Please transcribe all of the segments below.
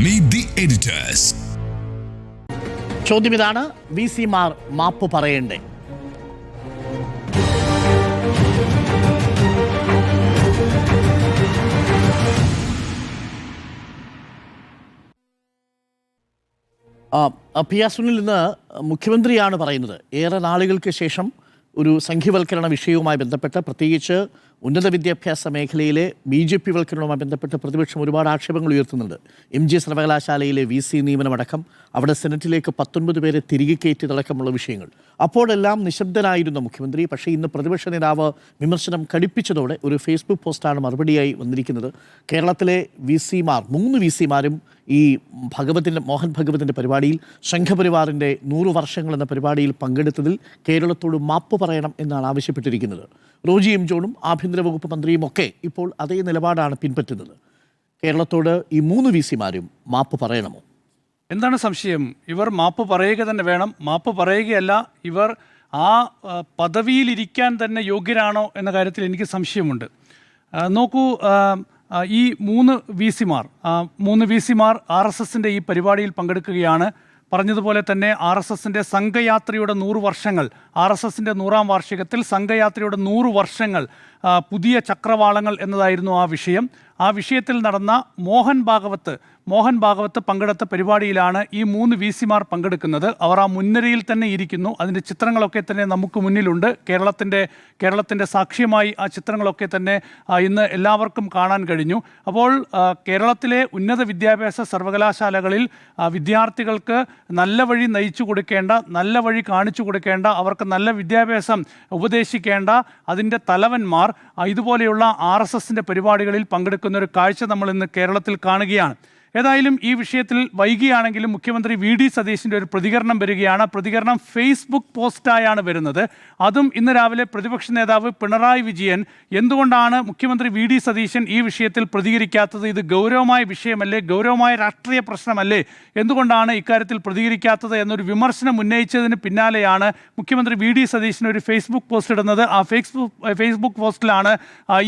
Meet the editors. ചോദ്യം ഇതാണ്, VC-മാർ മാപ്പ് പറയണ്ടേ? പി ആർ സുനിൽ ഇന്ന് മുഖ്യമന്ത്രിയാണ് പറയുന്നത്. ഏറെ നാളുകൾക്ക് ശേഷം ഒരു സംഘീവൽക്കരണ വിഷയവുമായി ബന്ധപ്പെട്ട്, പ്രത്യേകിച്ച് ഉന്നത വിദ്യാഭ്യാസ മേഖലയിലെ BJP വൽക്കരണവുമായി ബന്ധപ്പെട്ട് പ്രതിപക്ഷം ഒരുപാട് ആക്ഷേപങ്ങൾ ഉയർത്തുന്നുണ്ട്. MG സർവകലാശാലയിലെ VC നിയമനമടക്കം, അവിടെ സെനറ്റിലേക്ക് 19 പേരെ തിരികെ കയറ്റിയതടക്കമുള്ള വിഷയങ്ങൾ. അപ്പോഴെല്ലാം നിശബ്ദനായിരുന്ന മുഖ്യമന്ത്രി, പക്ഷേ ഇന്ന് പ്രതിപക്ഷ നേതാവ് വിമർശനം കടുപ്പിച്ചതോടെ ഒരു ഫേസ്ബുക്ക് പോസ്റ്റാണ് മറുപടിയായി വന്നിരിക്കുന്നത്. കേരളത്തിലെ VC-മാർ, 3 VC-മാരും ഈ മോഹൻ ഭഗവതിൻ്റെ പരിപാടിയിൽ, സംഘപരിവാറിൻ്റെ 100 വർഷങ്ങൾ എന്ന പരിപാടിയിൽ പങ്കെടുത്തതിൽ കേരളത്തോട് മാപ്പ് പറയണം എന്നാണ് ആവശ്യപ്പെട്ടിരിക്കുന്നത്. റോജി എം ജോണും ആഭ്യന്തര വകുപ്പ് മന്ത്രിയും ഒക്കെ ഇപ്പോൾ അതേ നിലപാടാണ് പിൻപറ്റുന്നത്. കേരളത്തോട് ഈ 3 VC-മാരും മാപ്പ് പറയണമോ? എന്താണ് സംശയം? ഇവർ മാപ്പ് പറയുക തന്നെ വേണം. മാപ്പ് പറയുകയല്ല, ഇവർ ആ പദവിയിലിരിക്കാൻ തന്നെ യോഗ്യരാണോ എന്ന കാര്യത്തിൽ എനിക്ക് സംശയമുണ്ട്. നോക്കൂ, ഈ 3 VC-മാർ RSSൻ്റെ ഈ പരിപാടിയിൽ പങ്കെടുക്കുകയാണ്. പറഞ്ഞതുപോലെ തന്നെ RSSൻ്റെ സംഘയാത്രയുടെ 100 വർഷങ്ങൾ, RSSൻ്റെ 100ാം വാർഷികത്തിൽ സംഘയാത്രയുടെ 100 വർഷങ്ങൾ, പുതിയ ചക്രവാളങ്ങൾ എന്നതായിരുന്നു ആ വിഷയം. ആ വിഷയത്തിൽ നടന്ന മോഹൻ ഭാഗവത്ത് പങ്കെടുത്ത പരിപാടിയിലാണ് ഈ 3 VC-മാർ പങ്കെടുക്കുന്നത്. അവർ ആ മുൻനിരയിൽ തന്നെ ഇരിക്കുന്നു. അതിൻ്റെ ചിത്രങ്ങളൊക്കെ തന്നെ നമുക്ക് മുന്നിലുണ്ട്. കേരളത്തിൻ്റെ സാക്ഷ്യമായി ആ ചിത്രങ്ങളൊക്കെ തന്നെ ഇന്ന് എല്ലാവർക്കും കാണാൻ കഴിഞ്ഞു. അപ്പോൾ കേരളത്തിലെ ഉന്നത വിദ്യാഭ്യാസ സർവകലാശാലകളിൽ വിദ്യാർത്ഥികൾക്ക് നല്ല വഴി നയിച്ചു കൊടുക്കേണ്ട, നല്ല വഴി കാണിച്ചു കൊടുക്കേണ്ട, അവർക്ക് നല്ല വിദ്യാഭ്യാസം ഉപദേശിക്കേണ്ട അതിൻ്റെ തലവന്മാർ ഇതുപോലെയുള്ള RSSൻ്റെ പരിപാടികളിൽ പങ്കെടുക്കുന്ന ഒരു കാഴ്ച നമ്മൾ ഇന്ന് കേരളത്തിൽ കാണുകയാണ്. ഏതായാലും ഈ വിഷയത്തിൽ വൈകിയാണെങ്കിലും മുഖ്യമന്ത്രി VD സതീശൻ്റെ ഒരു പ്രതികരണം വരികയാണ്. പ്രതികരണം ഫേസ്ബുക്ക് പോസ്റ്റായാണ് വരുന്നത്. അതും ഇന്ന് രാവിലെ പ്രതിപക്ഷ നേതാവ് പിണറായി വിജയൻ എന്തുകൊണ്ടാണ് മുഖ്യമന്ത്രി VD സതീശൻ ഈ വിഷയത്തിൽ പ്രതികരിക്കാത്തത്, ഇത് ഗൗരവമായ വിഷയമല്ലേ, ഗൗരവമായ രാഷ്ട്രീയ പ്രശ്നമല്ലേ, എന്തുകൊണ്ടാണ് ഇക്കാര്യത്തിൽ പ്രതികരിക്കാത്തത് എന്നൊരു വിമർശനം ഉന്നയിച്ചതിന് പിന്നാലെയാണ് മുഖ്യമന്ത്രി VD സതീശൻ ഒരു ഫേസ്ബുക്ക് പോസ്റ്റ് ഇടുന്നത്. ആ ഫേസ്ബുക്ക് പോസ്റ്റിലാണ്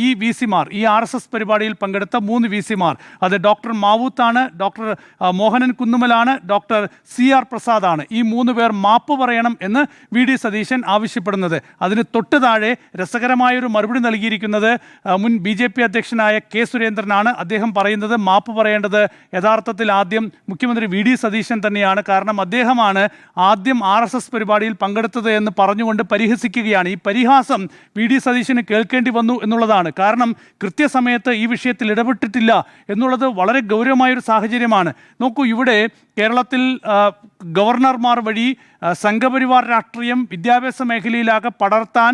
ഈ VC-മാർ, ഈ RSS പരിപാടിയിൽ പങ്കെടുത്ത 3 VC-മാർ, അത് ഡോക്ടർ മാവൂത്താണ്, ഡോക്ടർ മോഹനൻ കുന്നുമലാണ്, ഡോക്ടർ CR പ്രസാദാണ്. ഈ 3 പേർ മാപ്പ് പറയണം എന്ന് VD സതീശൻ ആവശ്യപ്പെടുന്നത്. അതിന് തൊട്ട് താഴെ രസകരമായൊരു മറുപടി നൽകിയിരിക്കുന്നത് മുൻ BJP അധ്യക്ഷനായ K സുരേന്ദ്രനാണ്. അദ്ദേഹം പറയുന്നത് മാപ്പ് പറയേണ്ടത് യഥാർത്ഥത്തിൽ ആദ്യം മുഖ്യമന്ത്രി VD സതീശൻ തന്നെയാണ്. കാരണം അദ്ദേഹമാണ് ആദ്യം RSS പരിപാടിയിൽ പങ്കെടുത്തത് എന്ന് പറഞ്ഞുകൊണ്ട് പരിഹസിക്കുകയാണ്. ഈ പരിഹാസം VD സതീശന് കേൾക്കേണ്ടി വന്നു എന്നുള്ളതാണ്. കാരണം കൃത്യസമയത്ത് ഈ വിഷയത്തിൽ ഇടപെട്ടിട്ടില്ല എന്നുള്ളത് വളരെ ഗൗരവമായൊരു സാഹചര്യമാണ്. നോക്കൂ, ഇവിടെ കേരളത്തിൽ ഗവർണർമാർ വഴി സംഘപരിവാർ രാഷ്ട്രീയം വിദ്യാഭ്യാസ മേഖലയിലാകെ പടർത്താൻ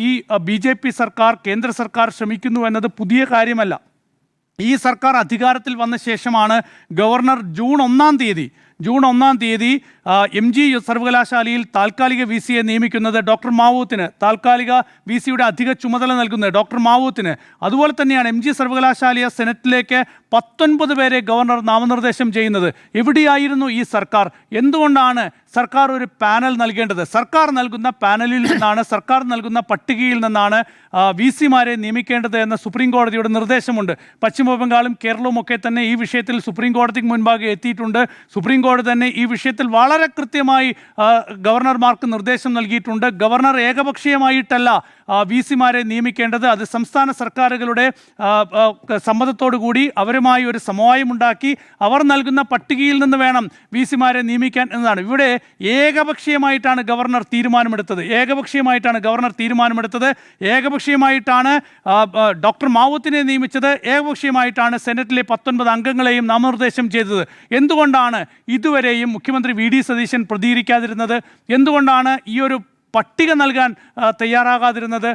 ഈ BJP സർക്കാർ, കേന്ദ്ര സർക്കാർ ശ്രമിക്കുന്നു എന്നത് പുതിയ കാര്യമല്ല. ഈ സർക്കാർ അധികാരത്തിൽ വന്ന ശേഷമാണ് ഗവർണർ ജൂൺ 1-ാം തീയതി MG സർവകലാശാലയിൽ താൽക്കാലിക VC-യെ നിയമിക്കുന്നത്. ഡോക്ടർ മാവൂത്തിന് താൽക്കാലിക VC-യുടെ അധിക ചുമതല നൽകുന്നത് ഡോക്ടർ മാവൂത്തിന്. അതുപോലെ തന്നെയാണ് MG സർവകലാശാലയെ സെനറ്റിലേക്ക് 19 പേരെ ഗവർണർ നാമനിർദ്ദേശം ചെയ്യുന്നത്. എവിടെയായിരുന്നു ഈ സർക്കാർ? എന്തുകൊണ്ടാണ് സർക്കാർ ഒരു പാനൽ നൽകേണ്ടത്? സർക്കാർ നൽകുന്ന പാനലിൽ നിന്നാണ്, സർക്കാർ നൽകുന്ന പട്ടികയിൽ നിന്നാണ് VC-മാരെ നിയമിക്കേണ്ടത് എന്ന സുപ്രീം കോടതിയുടെ നിർദ്ദേശമുണ്ട്. പശ്ചിമ ബംഗാളും കേരളവും ഒക്കെ തന്നെ ഈ വിഷയത്തിൽ സുപ്രീം കോടതിക്ക് മുൻപാകെ എത്തിയിട്ടുണ്ട്. സുപ്രീം കോടതി തന്നെ ഈ വിഷയത്തിൽ വളരെ കൃത്യമായി ഗവർണർമാർക്ക് നിർദ്ദേശം നൽകിയിട്ടുണ്ട്. ഗവർണർ ഏകപക്ഷീയമായിട്ടല്ല VC-മാരെ നിയമിക്കേണ്ടത്. അത് സംസ്ഥാന സർക്കാരുകളുടെ സമ്മതത്തോടു കൂടി അവരുമായി ഒരു സമവായമുണ്ടാക്കി അവർ നൽകുന്ന പട്ടികയിൽ നിന്ന് വേണം VC-മാരെ നിയമിക്കാൻ എന്നതാണ്. ഇവിടെ ഏകപക്ഷീയമായിട്ടാണ് ഗവർണർ തീരുമാനമെടുത്തത്. ഏകപക്ഷീയമായിട്ടാണ് ഡോക്ടർ മാവൂത്തിനെ നിയമിച്ചത്. ഏകപക്ഷീയമായിട്ടാണ് സെനറ്റിലെ 19 അംഗങ്ങളെയും നാമനിർദ്ദേശം ചെയ്തത്. എന്തുകൊണ്ടാണ് ഇതുവരെയും മുഖ്യമന്ത്രി VD സതീശൻ പ്രതികരിക്കാതിരുന്നത്? എന്തുകൊണ്ടാണ് ഈ ഒരു പട്ടിക നൽകാൻ തയ്യാറാകാതിരുന്നത്?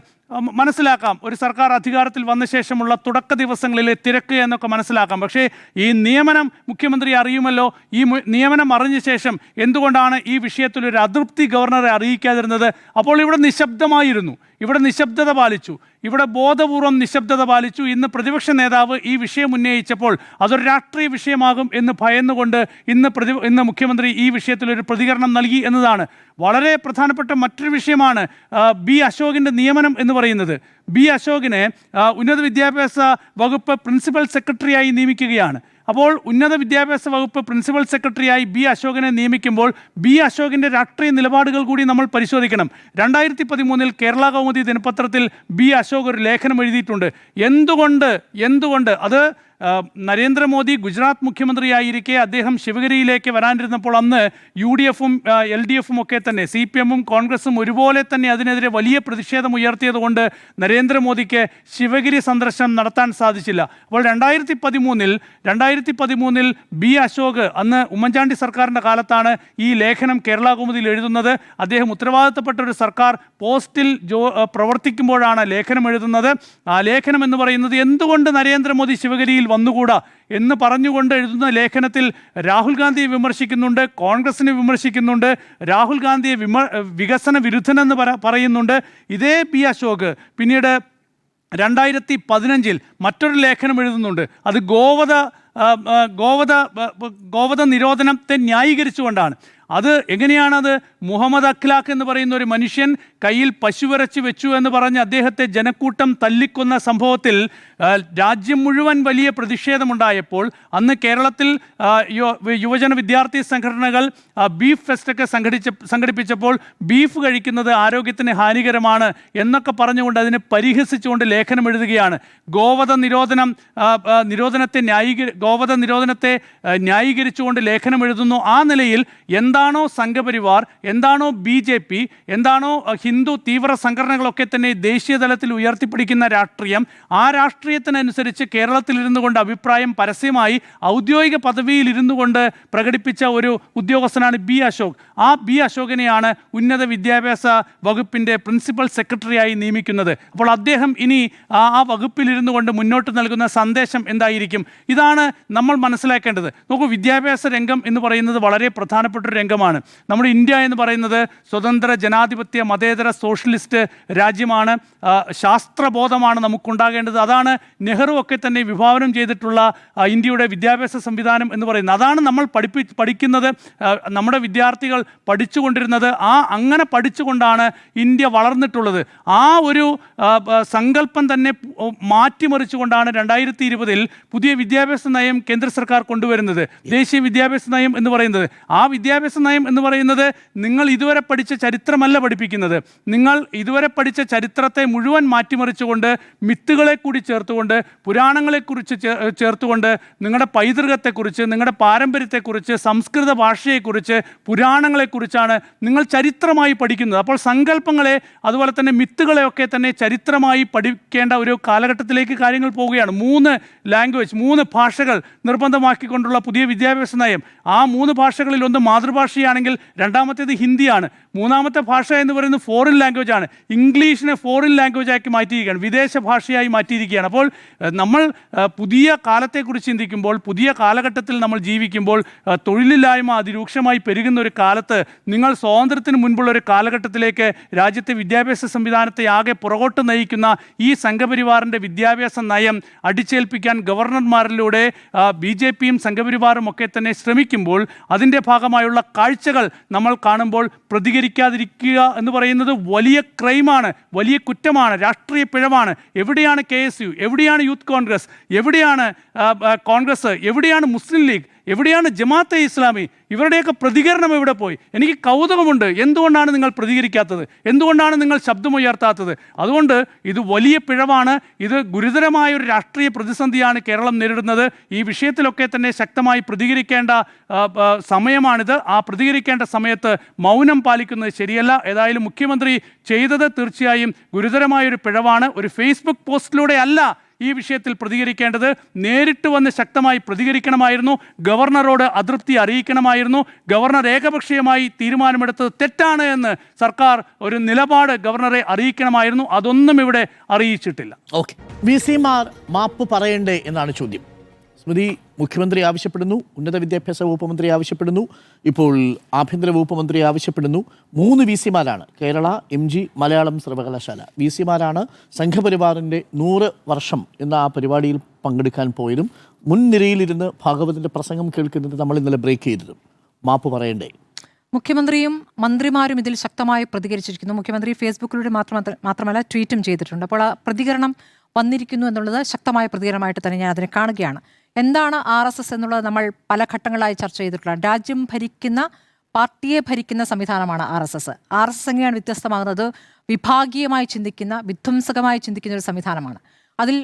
മനസ്സിലാക്കാം, ഒരു സർക്കാർ അധികാരത്തിൽ വന്ന ശേഷമുള്ള തുടക്ക ദിവസങ്ങളിലെ തിരക്ക് എന്നൊക്കെ മനസ്സിലാക്കാം. പക്ഷേ ഈ നിയമനം മുഖ്യമന്ത്രി അറിയുമല്ലോ. ഈ നിയമനം അറിഞ്ഞ ശേഷം എന്തുകൊണ്ടാണ് ഈ വിഷയത്തിൽ ഒരു അതൃപ്തി ഗവർണറെ അറിയിക്കാതിരുന്നത്? അപ്പോൾ ഇവിടെ നിശബ്ദമായിരുന്നു, ഇവിടെ നിശബ്ദത പാലിച്ചു, ഇവിടെ ബോധപൂർവം നിശബ്ദത പാലിച്ചു. ഇന്ന് പ്രതിപക്ഷ നേതാവ് ഈ വിഷയം ഉന്നയിച്ചപ്പോൾ അതൊരു രാഷ്ട്രീയ വിഷയമാകും എന്ന് ഭയന്നുകൊണ്ട് ഇന്ന് മുഖ്യമന്ത്രി ഈ വിഷയത്തിലൊരു പ്രതികരണം നൽകി എന്നതാണ്. വളരെ പ്രധാനപ്പെട്ട മറ്റൊരു വിഷയമാണ് B അശോകിൻ്റെ നിയമനം എന്ന് പറയുന്നത്. B അശോകിനെ ഉന്നത വിദ്യാഭ്യാസ വകുപ്പ് പ്രിൻസിപ്പൽ സെക്രട്ടറിയായി നിയമിക്കുകയാണ്. അപ്പോൾ ഉന്നത വിദ്യാഭ്യാസ വകുപ്പ് പ്രിൻസിപ്പൽ സെക്രട്ടറിയായി ബി അശോകനെ നിയമിക്കുമ്പോൾ ബി അശോകിൻ്റെ രാഷ്ട്രീയ നിലപാടുകൾ കൂടി നമ്മൾ പരിശോധിക്കണം. 2013 കേരള കൗമുദി ദിനപത്രത്തിൽ ബി അശോക് ഒരു ലേഖനം എഴുതിയിട്ടുണ്ട്. എന്തുകൊണ്ട് അത് നരേന്ദ്രമോദി ഗുജറാത്ത് മുഖ്യമന്ത്രിയായിരിക്കെ അദ്ദേഹം ശിവഗിരിയിലേക്ക് വരാനിരുന്നപ്പോൾ അന്ന് UDF LDF ഒക്കെ തന്നെ CPM കോൺഗ്രസും ഒരുപോലെ തന്നെ അതിനെതിരെ വലിയ പ്രതിഷേധം ഉയർത്തിയതുകൊണ്ട് നരേന്ദ്രമോദിക്ക് ശിവഗിരി സന്ദർശനം നടത്താൻ സാധിച്ചില്ല. അപ്പോൾ 2013 ബി അശോക് അന്ന് ഉമ്മൻചാണ്ടി സർക്കാരിൻ്റെ കാലത്താണ് ഈ ലേഖനം കേരള കൗമുദിയിൽ എഴുതുന്നത്. അദ്ദേഹം ഉത്തരവാദിത്തപ്പെട്ട ഒരു സർക്കാർ പോസ്റ്റിൽ പ്രവർത്തിക്കുമ്പോഴാണ് ലേഖനം എഴുതുന്നത്. ആ ലേഖനം എന്ന് പറയുന്നത് എന്തുകൊണ്ട് നരേന്ദ്രമോദി ശിവഗിരിയിൽ വന്നുകൂടാ എന്ന് പറഞ്ഞുകൊണ്ട് എഴുതുന്ന ലേഖനത്തിൽ രാഹുൽ ഗാന്ധിയെ വിമർശിക്കുന്നുണ്ട്, കോൺഗ്രസിനെ വിമർശിക്കുന്നുണ്ട്, രാഹുൽ ഗാന്ധിയെ വികസന വിരുദ്ധനെന്ന് പറയുന്നുണ്ട്. ഇതേ ബി അശോക് പിന്നീട് 2015 മറ്റൊരു ലേഖനം എഴുതുന്നുണ്ട്. അത് ഗോവധ നിരോധനത്തെ ന്യായീകരിച്ചുകൊണ്ടാണ്. അത് എങ്ങനെയാണത്? മുഹമ്മദ് അഖ്ലാഖ് എന്ന് പറയുന്ന ഒരു മനുഷ്യൻ കയ്യിൽ പശുവിറച്ചി വെച്ചു എന്ന് പറഞ്ഞ് അദ്ദേഹത്തെ ജനക്കൂട്ടം തല്ലിക്കൊന്ന സംഭവത്തിൽ രാജ്യം മുഴുവൻ വലിയ പ്രതിഷേധമുണ്ടായപ്പോൾ അന്ന് കേരളത്തിൽ യുവജന വിദ്യാർത്ഥി സംഘടനകൾ ബീഫ് ഫെസ്റ്റൊക്കെ സംഘടിപ്പിച്ചപ്പോൾ ബീഫ് കഴിക്കുന്നത് ആരോഗ്യത്തിന് ഹാനികരമാണ് എന്നൊക്കെ പറഞ്ഞുകൊണ്ട് അതിനെ പരിഹസിച്ചുകൊണ്ട് ലേഖനം എഴുതുകയാണ്. ഗോവധ നിരോധനത്തെ ന്യായീകരിച്ചുകൊണ്ട് ലേഖനം എഴുതുന്നു. ആ നിലയിൽ എന്താണോ സംഘപരിവാർ, എന്താണോ BJP, എന്താണോ ഹിന്ദു തീവ്ര സംഘടനകളൊക്കെ തന്നെ ദേശീയ തലത്തിൽ ഉയർത്തിപ്പിടിക്കുന്ന രാഷ്ട്രീയം, ആ രാഷ്ട്രീയത്തിനനുസരിച്ച് കേരളത്തിലിരുന്നു കൊണ്ട് അഭിപ്രായം പരസ്യമായി ഔദ്യോഗിക പദവിയിൽ ഇരുന്നു കൊണ്ട് പ്രകടിപ്പിച്ച ഒരു ഉദ്യോഗസ്ഥനാണ് ബി അശോക്. ആ ബി അശോകിനെയാണ് ഉന്നത വിദ്യാഭ്യാസ വകുപ്പിൻ്റെ പ്രിൻസിപ്പൽ സെക്രട്ടറിയായി നിയമിക്കുന്നത്. അപ്പോൾ അദ്ദേഹം ഇനി ആ വകുപ്പിലിരുന്നു കൊണ്ട് മുന്നോട്ട് നൽകുന്ന സന്ദേശം എന്തായിരിക്കും? ഇതാണ് നമ്മൾ മനസ്സിലാക്കേണ്ടത്. നോക്കൂ, വിദ്യാഭ്യാസ രംഗം എന്ന് പറയുന്നത് വളരെ പ്രധാനപ്പെട്ട ഒരു രംഗമാണ്. നമ്മുടെ ഇന്ത്യ എന്ന് പറയുന്നത് സ്വതന്ത്ര ജനാധിപത്യ മതേതര സോഷ്യലിസ്റ്റ് രാജ്യമാണ്. ശാസ്ത്രബോധമാണ് നമുക്കുണ്ടാകേണ്ടത്. അതാണ് നെഹ്റു ഒക്കെ തന്നെ വിഭാവനം ചെയ്തിട്ടുള്ള ഇന്ത്യയുടെ വിദ്യാഭ്യാസ സംവിധാനം എന്ന് പറയുന്നത്. അതാണ് നമ്മൾ പഠിക്കുന്നത്, നമ്മുടെ വിദ്യാർത്ഥികൾ പഠിച്ചുകൊണ്ടിരുന്നത്. അങ്ങനെ പഠിച്ചുകൊണ്ടാണ് ഇന്ത്യ വളർന്നിട്ടുള്ളത്. ആ ഒരു സങ്കല്പം തന്നെ മാറ്റിമറിച്ചുകൊണ്ടാണ് 2020 പുതിയ വിദ്യാഭ്യാസ നയം കേന്ദ്ര സർക്കാർ കൊണ്ടുവരുന്നത്. ദേശീയ വിദ്യാഭ്യാസ നയം എന്ന് പറയുന്നത്. ആ വിദ്യാഭ്യാസ നയം എന്ന് പറയുന്നത് നിങ്ങൾ ഇതുവരെ പഠിച്ച ചരിത്രമല്ല പഠിപ്പിക്കുന്നത്. നിങ്ങൾ ഇതുവരെ പഠിച്ച ചരിത്രത്തെ മുഴുവൻ മാറ്റിമറിച്ചുകൊണ്ട് മിത്തുകളെ കൂടി ചേർത്തുകൊണ്ട് പുരാണങ്ങളെക്കുറിച്ച് ചേർത്തുകൊണ്ട് നിങ്ങളുടെ പൈതൃകത്തെക്കുറിച്ച്, നിങ്ങളുടെ പാരമ്പര്യത്തെക്കുറിച്ച്, സംസ്കൃത ഭാഷയെക്കുറിച്ച്, പുരാണങ്ങളെക്കുറിച്ചാണ് നിങ്ങൾ ചരിത്രമായി പഠിക്കുന്നത്. അപ്പോൾ സങ്കല്പങ്ങളെ അതുപോലെ തന്നെ മിത്തുകളെയൊക്കെ തന്നെ ചരിത്രമായി പഠിക്കേണ്ട ഒരു കാലഘട്ടത്തിലേക്ക് കാര്യങ്ങൾ പോവുകയാണ്. 3 ഭാഷകൾ നിർബന്ധമാക്കിക്കൊണ്ടുള്ള പുതിയ വിദ്യാഭ്യാസ നയം. ആ 3 ഭാഷകളിൽ ഒന്ന് മാതൃഭാഷയാണെങ്കിൽ രണ്ടാമത്തേത് ഹിന്ദിയാണ്. മൂന്നാമത്തെ ഭാഷ എന്ന് പറയുന്നത് ഫോറിൻ ലാംഗ്വേജ് ആണ്. ഇംഗ്ലീഷിനെ ഫോറിൻ ലാംഗ്വേജ് ആക്കി മാറ്റിയിരിക്കുകയാണ്, വിദേശ ഭാഷയായി മാറ്റിയിരിക്കുകയാണ്. അപ്പോൾ നമ്മൾ പുതിയ കാലത്തെക്കുറിച്ച് ചിന്തിക്കുമ്പോൾ, പുതിയ കാലഘട്ടത്തിൽ നമ്മൾ ജീവിക്കുമ്പോൾ, തൊഴിലില്ലായ്മ അതിരൂക്ഷമായി പെരുകുന്ന ഒരു കാലത്ത് നിങ്ങൾ സ്വാതന്ത്ര്യത്തിന് മുൻപുള്ള ഒരു കാലഘട്ടത്തിലേക്ക് രാജ്യത്തെ വിദ്യാഭ്യാസ സംവിധാനത്തെ ആകെ പുറകോട്ട് നയിക്കുന്ന ഈ സംഘപരിവാറിൻ്റെ വിദ്യാഭ്യാസ നയം അടിച്ചേൽപ്പിക്കാൻ ഗവർണർമാരിലൂടെ BJPയും സംഘപരിവാറും ഒക്കെ തന്നെ ശ്രമിക്കുമ്പോൾ അതിൻ്റെ ഭാഗമായുള്ള കാഴ്ചകൾ നമ്മൾ കാണുമ്പോൾ പ്രതികരിക്കാതിരിക്കുക എന്ന് പറയുന്നത് വലിയ ക്രൈമാണ്, വലിയ കുറ്റമാണ്, രാഷ്ട്രീയ പിഴവാണ്. എവിടെയാണ് KSU, എവിടെയാണ് യൂത്ത് കോൺഗ്രസ്, എവിടെയാണ് കോൺഗ്രസ്, എവിടെയാണ് മുസ്ലിം ലീഗ്, എവിടെയാണ് ജമാഅത്തെ ഇസ്ലാമി? ഇവരുടെയൊക്കെ പ്രതികരണം എവിടെ പോയി? എനിക്ക് കൗതുകമുണ്ട്. എന്തുകൊണ്ടാണ് നിങ്ങൾ പ്രതികരിക്കാത്തത്? എന്തുകൊണ്ടാണ് നിങ്ങൾ ശബ്ദമുയർത്താത്തത്? അതുകൊണ്ട് ഇത് വലിയ പിഴവാണ്. ഇത് ഗുരുതരമായ ഒരു രാഷ്ട്രീയ പ്രതിസന്ധിയാണ് കേരളം നേരിടുന്നത്. ഈ വിഷയത്തിലൊക്കെ തന്നെ ശക്തമായി പ്രതികരിക്കേണ്ട സമയമാണിത്. ആ പ്രതികരിക്കേണ്ട സമയത്ത് മൗനം പാലിക്കുന്നത് ശരിയല്ല. ഏതായാലും മുഖ്യമന്ത്രി ചെയ്തത് തീർച്ചയായും ഗുരുതരമായൊരു പിഴവാണ്. ഒരു ഫേസ്ബുക്ക് പോസ്റ്റിലൂടെ അല്ല ഈ വിഷയത്തിൽ പ്രതികരിക്കേണ്ടത്. നേരിട്ട് വന്ന് ശക്തമായി പ്രതികരിക്കണമായിരുന്നു. ഗവർണറോട് അതൃപ്തി അറിയിക്കണമായിരുന്നു. ഗവർണർ ഏകപക്ഷീയമായി തീരുമാനമെടുത്തത് തെറ്റാണ് എന്ന് സർക്കാർ ഒരു നിലപാട് ഗവർണറെ അറിയിക്കണമായിരുന്നു. അതൊന്നും ഇവിടെ അറിയിച്ചിട്ടില്ല. ഓക്കെ, VC-മാർ മാപ്പ് പറയണ്ടേ എന്നാണ് ചോദ്യം. സ്മൃതി, മുഖ്യമന്ത്രി ആവശ്യപ്പെടുന്നു, ഉന്നത വിദ്യാഭ്യാസ വകുപ്പ് മന്ത്രി ആവശ്യപ്പെടുന്നു, ഇപ്പോൾ ആഭ്യന്തര വകുപ്പ് മന്ത്രി ആവശ്യപ്പെടുന്നു. 3 VC-മാരാണ് കേരള MG മലയാളം സർവകലാശാല VC-മാരാണ് സംഘപരിവാറിൻ്റെ 100 വർഷം എന്ന ആ പരിപാടിയിൽ പങ്കെടുക്കാൻ പോയതും മുൻനിരയിലിരുന്ന് ഭാഗവതിൻ്റെ പ്രസംഗം കേൾക്കുന്നത് നമ്മൾ ഇന്നലെ ബ്രേക്ക് ചെയ്തതും. മാപ്പ് പറയണ്ടേ? മുഖ്യമന്ത്രിയും മന്ത്രിമാരും ഇതിൽ ശക്തമായി പ്രതികരിച്ചിരിക്കുന്നു. മുഖ്യമന്ത്രി ഫേസ്ബുക്കിലൂടെ മാത്രമല്ല ട്വീറ്റും ചെയ്തിട്ടുണ്ട്. അപ്പോൾ ആ പ്രതികരണം വന്നിരിക്കുന്നു എന്നുള്ളത് ശക്തമായ പ്രതികരണമായിട്ട് തന്നെ ഞാൻ അതിനെ കാണുകയാണ്. എന്താണ് RSS എന്നുള്ളത് നമ്മൾ പല ഘട്ടങ്ങളായി ചർച്ച ചെയ്തിട്ടുള്ളതാണ്. രാജ്യം ഭരിക്കുന്ന പാർട്ടിയെ ഭരിക്കുന്ന സംവിധാനമാണ് RSS. RSS എങ്ങനെയാണ് വ്യത്യസ്തമാകുന്നത്? വിഭാഗീയമായി ചിന്തിക്കുന്ന, വിധ്വംസകമായി ചിന്തിക്കുന്ന ഒരു സംവിധാനമാണ്. അതിൽ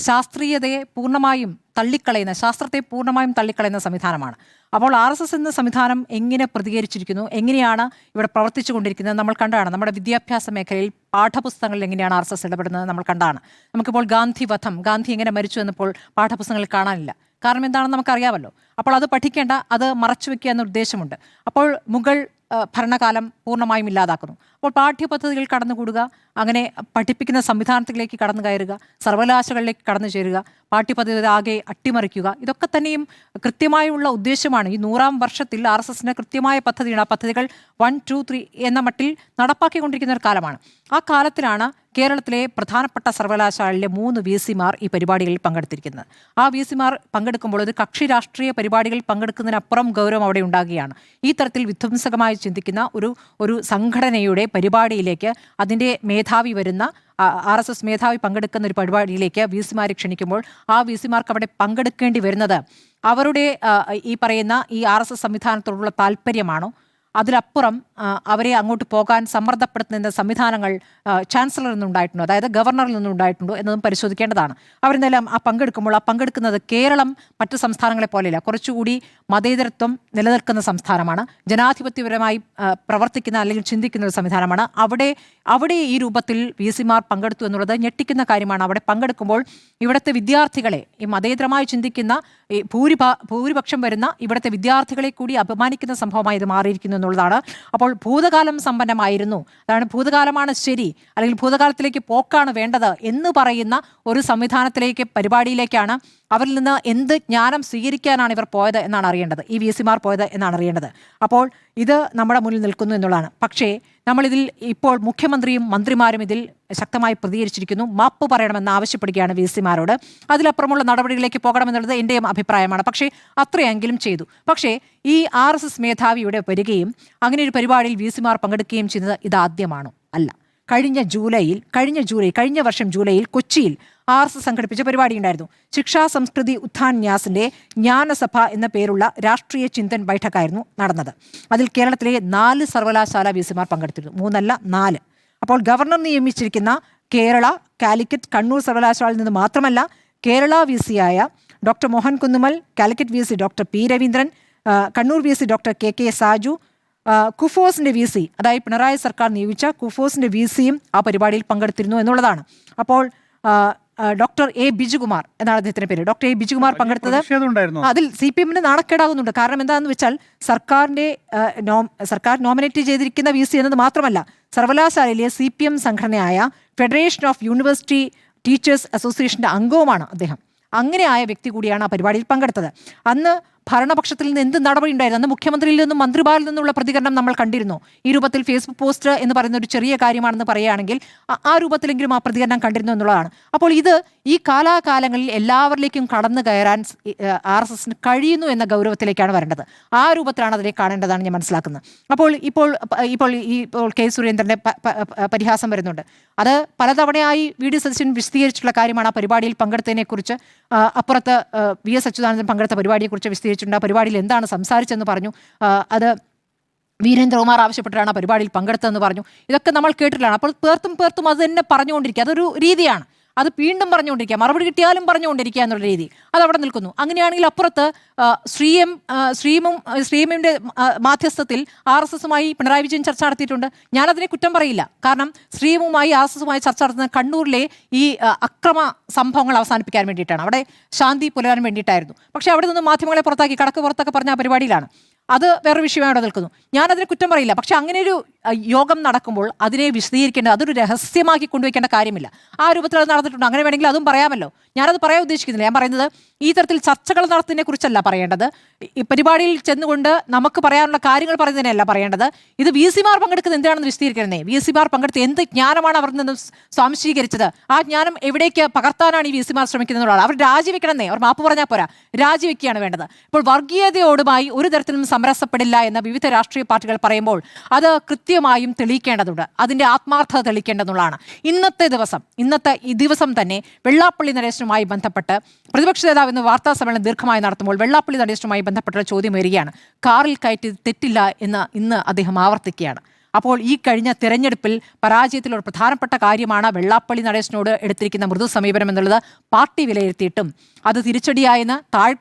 ശാസ്ത്രീയതയെ പൂർണ്ണമായും തള്ളിക്കളയുന്ന, ശാസ്ത്രത്തെ പൂർണ്ണമായും തള്ളിക്കളയുന്ന സംവിധാനമാണ്. അപ്പോൾ RSS എന്ന സംവിധാനം എങ്ങനെ പ്രതികരിച്ചിരിക്കുന്നു, എങ്ങനെയാണ് ഇവിടെ പ്രവർത്തിച്ചു കൊണ്ടിരിക്കുന്നത് നമ്മൾ കണ്ടാണ്. നമ്മുടെ വിദ്യാഭ്യാസ മേഖലയിൽ പാഠപുസ്തകങ്ങളിൽ എങ്ങനെയാണ് RSS ഇടപെടുന്നത് നമ്മൾ കണ്ടാണ്. നമുക്കിപ്പോൾ ഗാന്ധി എങ്ങനെ മരിച്ചു എന്നപ്പോൾ പാഠപുസ്തകങ്ങളിൽ കാണാനില്ല. കാരണം എന്താണെന്ന് നമുക്കറിയാമല്ലോ. അപ്പോൾ അത് പഠിക്കേണ്ട, അത് മറച്ചുവെക്കുക എന്ന ഉദ്ദേശമുണ്ട്. അപ്പോൾ മുഗൾ ഭരണകാലം പൂർണ്ണമായും ഇല്ലാതാക്കുന്നു. അപ്പോൾ പാഠ്യപദ്ധതികൾ കടന്നുകൂടുക, അങ്ങനെ പഠിപ്പിക്കുന്ന സംവിധാനത്തിലേക്ക് കടന്നു കയറുക, സർവകലാശാലകളിലേക്ക് കടന്നു ചേരുക, പാഠ്യപദ്ധതി ആകെ അട്ടിമറിക്കുക, ഇതൊക്കെ തന്നെയും കൃത്യമായുള്ള ഉദ്ദേശമാണ്. ഈ 100-ാം വർഷത്തിൽ RSSന് കൃത്യമായ പദ്ധതിയാണ്. ആ പദ്ധതികൾ 1, 2, 3 എന്ന മട്ടിൽ നടപ്പാക്കിക്കൊണ്ടിരിക്കുന്ന ഒരു കാലമാണ്. ആ കാലത്തിലാണ് കേരളത്തിലെ പ്രധാനപ്പെട്ട സർവകലാശാലയിലെ 3 VCമാർ ഈ പരിപാടികളിൽ പങ്കെടുത്തിരിക്കുന്നത്. ആ VCമാർ പങ്കെടുക്കുമ്പോൾ ഒരു കക്ഷി രാഷ്ട്രീയ പരിപാടികളിൽ പങ്കെടുക്കുന്നതിനപ്പുറം ഗൗരവം അവിടെ ഉണ്ടാകുകയാണ്. ഈ തരത്തിൽ വിധ്വംസകമായി ചിന്തിക്കുന്ന ഒരു സംഘടനയുടെ പരിപാടിയിലേക്ക് അതിൻ്റെ മേധാവി വരുന്ന RSS മേധാവി പങ്കെടുക്കുന്ന ഒരു പരിപാടിയിലേക്ക് VCമാരെ ക്ഷണിക്കുമ്പോൾ ആ VCമാർക്ക് അവിടെ പങ്കെടുക്കേണ്ടി വരുന്നത് അവരുടെ ഈ പറയുന്ന ഈ RSS സംവിധാനത്തോടുള്ള താല്പര്യമാണോ, അതിലപ്പുറം അവരെ അങ്ങോട്ട് പോകാൻ സമ്മർദ്ദപ്പെടുത്തുന്ന സംവിധാനങ്ങൾ ചാൻസലറിൽ നിന്നുണ്ടായിട്ടുണ്ടോ, അതായത് ഗവർണറിൽ നിന്നുണ്ടായിട്ടുണ്ടോ എന്നതും പരിശോധിക്കേണ്ടതാണ്. അവരെന്തെല്ലാം പങ്കെടുക്കുന്നത് കേരളം മറ്റു സംസ്ഥാനങ്ങളെ പോലെയല്ല, കുറച്ചുകൂടി മതേതരത്വം നിലനിൽക്കുന്ന സംസ്ഥാനമാണ്, ജനാധിപത്യപരമായി പ്രവർത്തിക്കുന്ന അല്ലെങ്കിൽ ചിന്തിക്കുന്ന ഒരു സംവിധാനമാണ്. അവിടെ ഈ രൂപത്തിൽ VCമാർ പങ്കെടുത്തു എന്നുള്ളത് ഞെട്ടിക്കുന്ന കാര്യമാണ്. അവിടെ പങ്കെടുക്കുമ്പോൾ ഇവിടുത്തെ വിദ്യാർത്ഥികളെ, ഈ മതേതരമായി ചിന്തിക്കുന്ന ഈ ഭൂരിപക്ഷം വരുന്ന ഇവിടുത്തെ വിദ്യാർത്ഥികളെ കൂടി അപമാനിക്കുന്ന സംഭവമായി ഇത് മാറിയിരിക്കുന്നു എന്നുള്ളതാണ്. അപ്പോൾ ഭൂതകാലം സമ്പന്നമായിരുന്നു, അതാണ് ഭൂതകാലമാണ് ശരി, അല്ലെങ്കിൽ ഭൂതകാലത്തിലേക്ക് പോക്കാണ് വേണ്ടത് എന്ന് പറയുന്ന ഒരു സംവിധാനത്തിലേക്ക്, പരിപാടിയിലേക്കാണ് അവരിൽ നിന്ന് എന്ത് ജ്ഞാനം സ്വീകരിക്കാനാണ് ഇവർ പോയത് എന്നാണ് അറിയേണ്ടത്, ഈ VCമാർ പോയത് എന്നാണ് അറിയേണ്ടത്. അപ്പോൾ ഇത് നമ്മുടെ മുന്നിൽ നിൽക്കുന്നു എന്നുള്ളതാണ്. പക്ഷേ നമ്മളിതിൽ ഇപ്പോൾ മുഖ്യമന്ത്രിയും മന്ത്രിമാരും ഇതിൽ ശക്തമായി പ്രതികരിച്ചിരിക്കുന്നു. മാപ്പ് പറയണമെന്ന് ആവശ്യപ്പെടുകയാണ് VCമാരോട്. അതിലപ്പുറമുള്ള നടപടികളിലേക്ക് പോകണമെന്നുള്ളത് എൻ്റെയും അഭിപ്രായമാണ്. പക്ഷേ അത്രയെങ്കിലും ചെയ്തു. പക്ഷേ ഈ RSS മേധാവി ഇവിടെ വരികയും അങ്ങനെ ഒരു പരിപാടിയിൽ VCമാർ പങ്കെടുക്കുകയും ചെയ്യുന്നത് ഇതാദ്യമാണോ? അല്ല. കഴിഞ്ഞ വർഷം ജൂലൈയിൽ കൊച്ചിയിൽ RSS സംഘടിപ്പിച്ച പരിപാടി ഉണ്ടായിരുന്നു. ശിക്ഷാ സംസ്കൃതി ഉത്ഥാൻ ന്യാസിന്റെ ജ്ഞാനസഭ എന്ന പേരുള്ള രാഷ്ട്രീയ ചിന്തൻ ബൈഠക്കായിരുന്നു നടന്നത്. അതിൽ കേരളത്തിലെ 4 സർവകലാശാല VCമാർ പങ്കെടുത്തിരുന്നു, 3 അല്ല 4. അപ്പോൾ ഗവർണർ നിയമിച്ചിരിക്കുന്ന കേരള, കാലിക്കറ്റ്, കണ്ണൂർ സർവകലാശാലയിൽ നിന്ന് മാത്രമല്ല, കേരള VCയായ doctor Mohan Kunnumal, Calicut VC doctor P Raveendran, Kannur VC doctor KK Saju, കുഫോസിന്റെ VC, അതായത് പിണറായി സർക്കാർ നിയോഗിച്ച കുഫോസിന്റെ VCയും ആ പരിപാടിയിൽ പങ്കെടുത്തിരുന്നു എന്നുള്ളതാണ്. അപ്പോൾ ഡോക്ടർ A ബിജുകുമാർ എന്നാണ് അദ്ദേഹത്തിന്റെ പേര്. ഡോക്ടർ A ബിജുകുമാർ പങ്കെടുത്തത് അതിൽ CPMന് നാണക്കേടാകുന്നുണ്ട്. കാരണം എന്താണെന്ന് വെച്ചാൽ സർക്കാർ നോമിനേറ്റ് ചെയ്തിരിക്കുന്ന VC എന്നത് മാത്രമല്ല, സർവകലാശാലയിലെ CPM സംഘടനയായ ഫെഡറേഷൻ ഓഫ് യൂണിവേഴ്സിറ്റി ടീച്ചേഴ്സ് അസോസിയേഷന്റെ അംഗവുമാണ് അദ്ദേഹം. അങ്ങനെയായ വ്യക്തി കൂടിയാണ് ആ പരിപാടിയിൽ പങ്കെടുത്തത്. അന്ന് ഭരണപക്ഷത്തിൽ നിന്ന് എന്ത് നടപടി ഉണ്ടായിരുന്നു? അന്ന് മുഖ്യമന്ത്രിയിൽ നിന്നും മന്ത്രിമാരിൽ നിന്നുള്ള പ്രതികരണം നമ്മൾ കണ്ടിരുന്നു. ഈ രൂപത്തിൽ ഫേസ്ബുക്ക് പോസ്റ്റ് എന്ന് പറയുന്ന ഒരു ചെറിയ കാര്യമാണെന്ന് പറയുകയാണെങ്കിൽ ആ രൂപത്തിലെങ്കിലും ആ പ്രതികരണം കണ്ടിരുന്നു എന്നുള്ളതാണ്. അപ്പോൾ ഇത് ഈ കാലാകാലങ്ങളിൽ എല്ലാവരിലേക്കും കടന്നു കയറാൻ RSSന് കഴിയുന്നു എന്ന ഗൗരവത്തിലേക്കാണ് വരേണ്ടത്. ആ രൂപത്തിലാണ് അതിനെ കാണേണ്ടതാണ് ഞാൻ മനസ്സിലാക്കുന്നത്. അപ്പോൾ കെ സുരേന്ദ്രന്റെ പരിഹാസം വരുന്നുണ്ട്. അത് പലതവണയായി VD സതീശൻ വിശദീകരിച്ചിട്ടുള്ള കാര്യമാണ്. ആ പരിപാടിയിൽ പങ്കെടുത്തതിനെക്കുറിച്ച്, അപ്പുറത്ത് VS അച്യുതാനന്ദൻ പങ്കെടുത്ത പരിപാടിയെക്കുറിച്ച് വിശദീകരിച്ചിട്ടുണ്ട്. ആ പരിപാടിയിൽ എന്താണ് സംസാരിച്ചെന്ന് പറഞ്ഞു. അത് വീരേന്ദ്രകുമാർ ആവശ്യപ്പെട്ടിട്ടാണ് ആ പരിപാടിയിൽ പങ്കെടുത്തതെന്ന് പറഞ്ഞു. ഇതൊക്കെ നമ്മൾ കേട്ടിട്ടാണ്. അപ്പോൾ പേർത്തും അത് തന്നെ പറഞ്ഞുകൊണ്ടിരിക്കുക. അതൊരു രീതിയാണ്. അത് വീണ്ടും പറഞ്ഞുകൊണ്ടിരിക്കുക, മറുപടി കിട്ടിയാലും പറഞ്ഞുകൊണ്ടിരിക്കുക എന്നുള്ള രീതി അതവിടെ നിൽക്കുന്നു. അങ്ങനെയാണെങ്കിൽ അപ്പുറത്ത് ശ്രീമിൻ്റെ മാധ്യസ്ഥത്തിൽ RSSുമായി പിണറായി വിജയൻ ചർച്ച നടത്തിയിട്ടുണ്ട്. ഞാനതിനെ കുറ്റം പറയില്ല. കാരണം ശ്രീമുമായി RSSുമായി ചർച്ച നടത്തുന്ന കണ്ണൂരിലെ ഈ അക്രമ സംഭവങ്ങൾ അവസാനിപ്പിക്കാൻ വേണ്ടിയിട്ടാണ്, അവിടെ ശാന്തി പുലരാൻ വേണ്ടിയിട്ടായിരുന്നു. പക്ഷേ അവിടെ നിന്ന് മാധ്യമങ്ങളെ പുറത്താക്കി, കടക്ക് പുറത്തൊക്കെ പറഞ്ഞ ആ പരിപാടിയിലാണ്. അത് വേറൊരു വിഷയമായി അവിടെ നിൽക്കുന്നു. ഞാനതിനെ കുറ്റം പറയില്ല. പക്ഷെ അങ്ങനെ ഒരു യോഗം നടക്കുമ്പോൾ അതിനെ വിശദീകരിക്കേണ്ടത്, അതൊരു രഹസ്യമാക്കി കൊണ്ടുവയ്ക്കേണ്ട കാര്യമില്ല. ആ രൂപത്തിൽ അത് നടന്നിട്ടുണ്ട്. അങ്ങനെ വേണമെങ്കിൽ അതും പറയാമല്ലോ. ഞാനത് പറയാൻ ഉദ്ദേശിക്കുന്നില്ല. ഞാൻ പറയുന്നത് ഈ തരത്തിൽ ചർച്ചകൾ നടത്തുന്നതിനെ കുറിച്ചല്ല പറയേണ്ടത്. ഈ പരിപാടിയിൽ ചെന്നുകൊണ്ട് നമുക്ക് പറയാനുള്ള കാര്യങ്ങൾ പറയുന്നതിനല്ല പറയേണ്ടത്. ഇത് VCമാർ പങ്കെടുക്കുന്നത് എന്തിനാണെന്ന് വിശദീകരിക്കണേ. VCമാർ പങ്കെടുത്ത് എന്ത് ജ്ഞാനമാണ് അവർ നിന്ന് സ്വാംശീകരിച്ചത്? ആ ജ്ഞാനം എവിടേക്ക് പകർത്താനാണ് ഈ VCമാർ ശ്രമിക്കുന്നതെന്നുള്ളതാണ്. അവർ രാജിവെക്കണമെന്നേ, അവർ മാപ്പ് പറഞ്ഞാൽ പോരാ, രാജിവെക്കുകയാണ് വേണ്ടത്. ഇപ്പോൾ വർഗീയതയോടുമായി ഒരു തരത്തിലും സമരസപ്പെടില്ല എന്ന് വിവിധ രാഷ്ട്രീയ പാർട്ടികൾ പറയുമ്പോൾ അത് കൃത്യമായും തെളിയിക്കേണ്ടതുണ്ട്. അതിൻ്റെ ആത്മാർത്ഥത തെളിയിക്കേണ്ടതുള്ളതാണ്. ഇന്നത്തെ ഈ ദിവസം തന്നെ വെള്ളാപ്പള്ളി നടേശനുമായി ബന്ധപ്പെട്ട് പ്രതിപക്ഷ നേതാവ് നേതാവ് ഇന്ന് വാർത്താ സമ്മേളനം ദീർഘമായി നടത്തുമ്പോൾ വെള്ളാപ്പള്ളി നടേശനുമായി ബന്ധപ്പെട്ട ചോദ്യം വരികയാണ്. കാറിൽ കയറ്റി തെറ്റില്ല എന്ന് ഇന്ന് അദ്ദേഹം ആവർത്തിക്കുകയാണ്. അപ്പോൾ ഈ കഴിഞ്ഞ തിരഞ്ഞെടുപ്പിൽ പരാജയത്തിലൊരു പ്രധാനപ്പെട്ട കാര്യമാണ് വെള്ളാപ്പള്ളി നടേശനോട് എടുത്തിരിക്കുന്ന മൃദു സമീപനം എന്നുള്ളത് പാർട്ടി വിലയിരുത്തിയിട്ടും അത് തിരിച്ചടിയായെന്ന്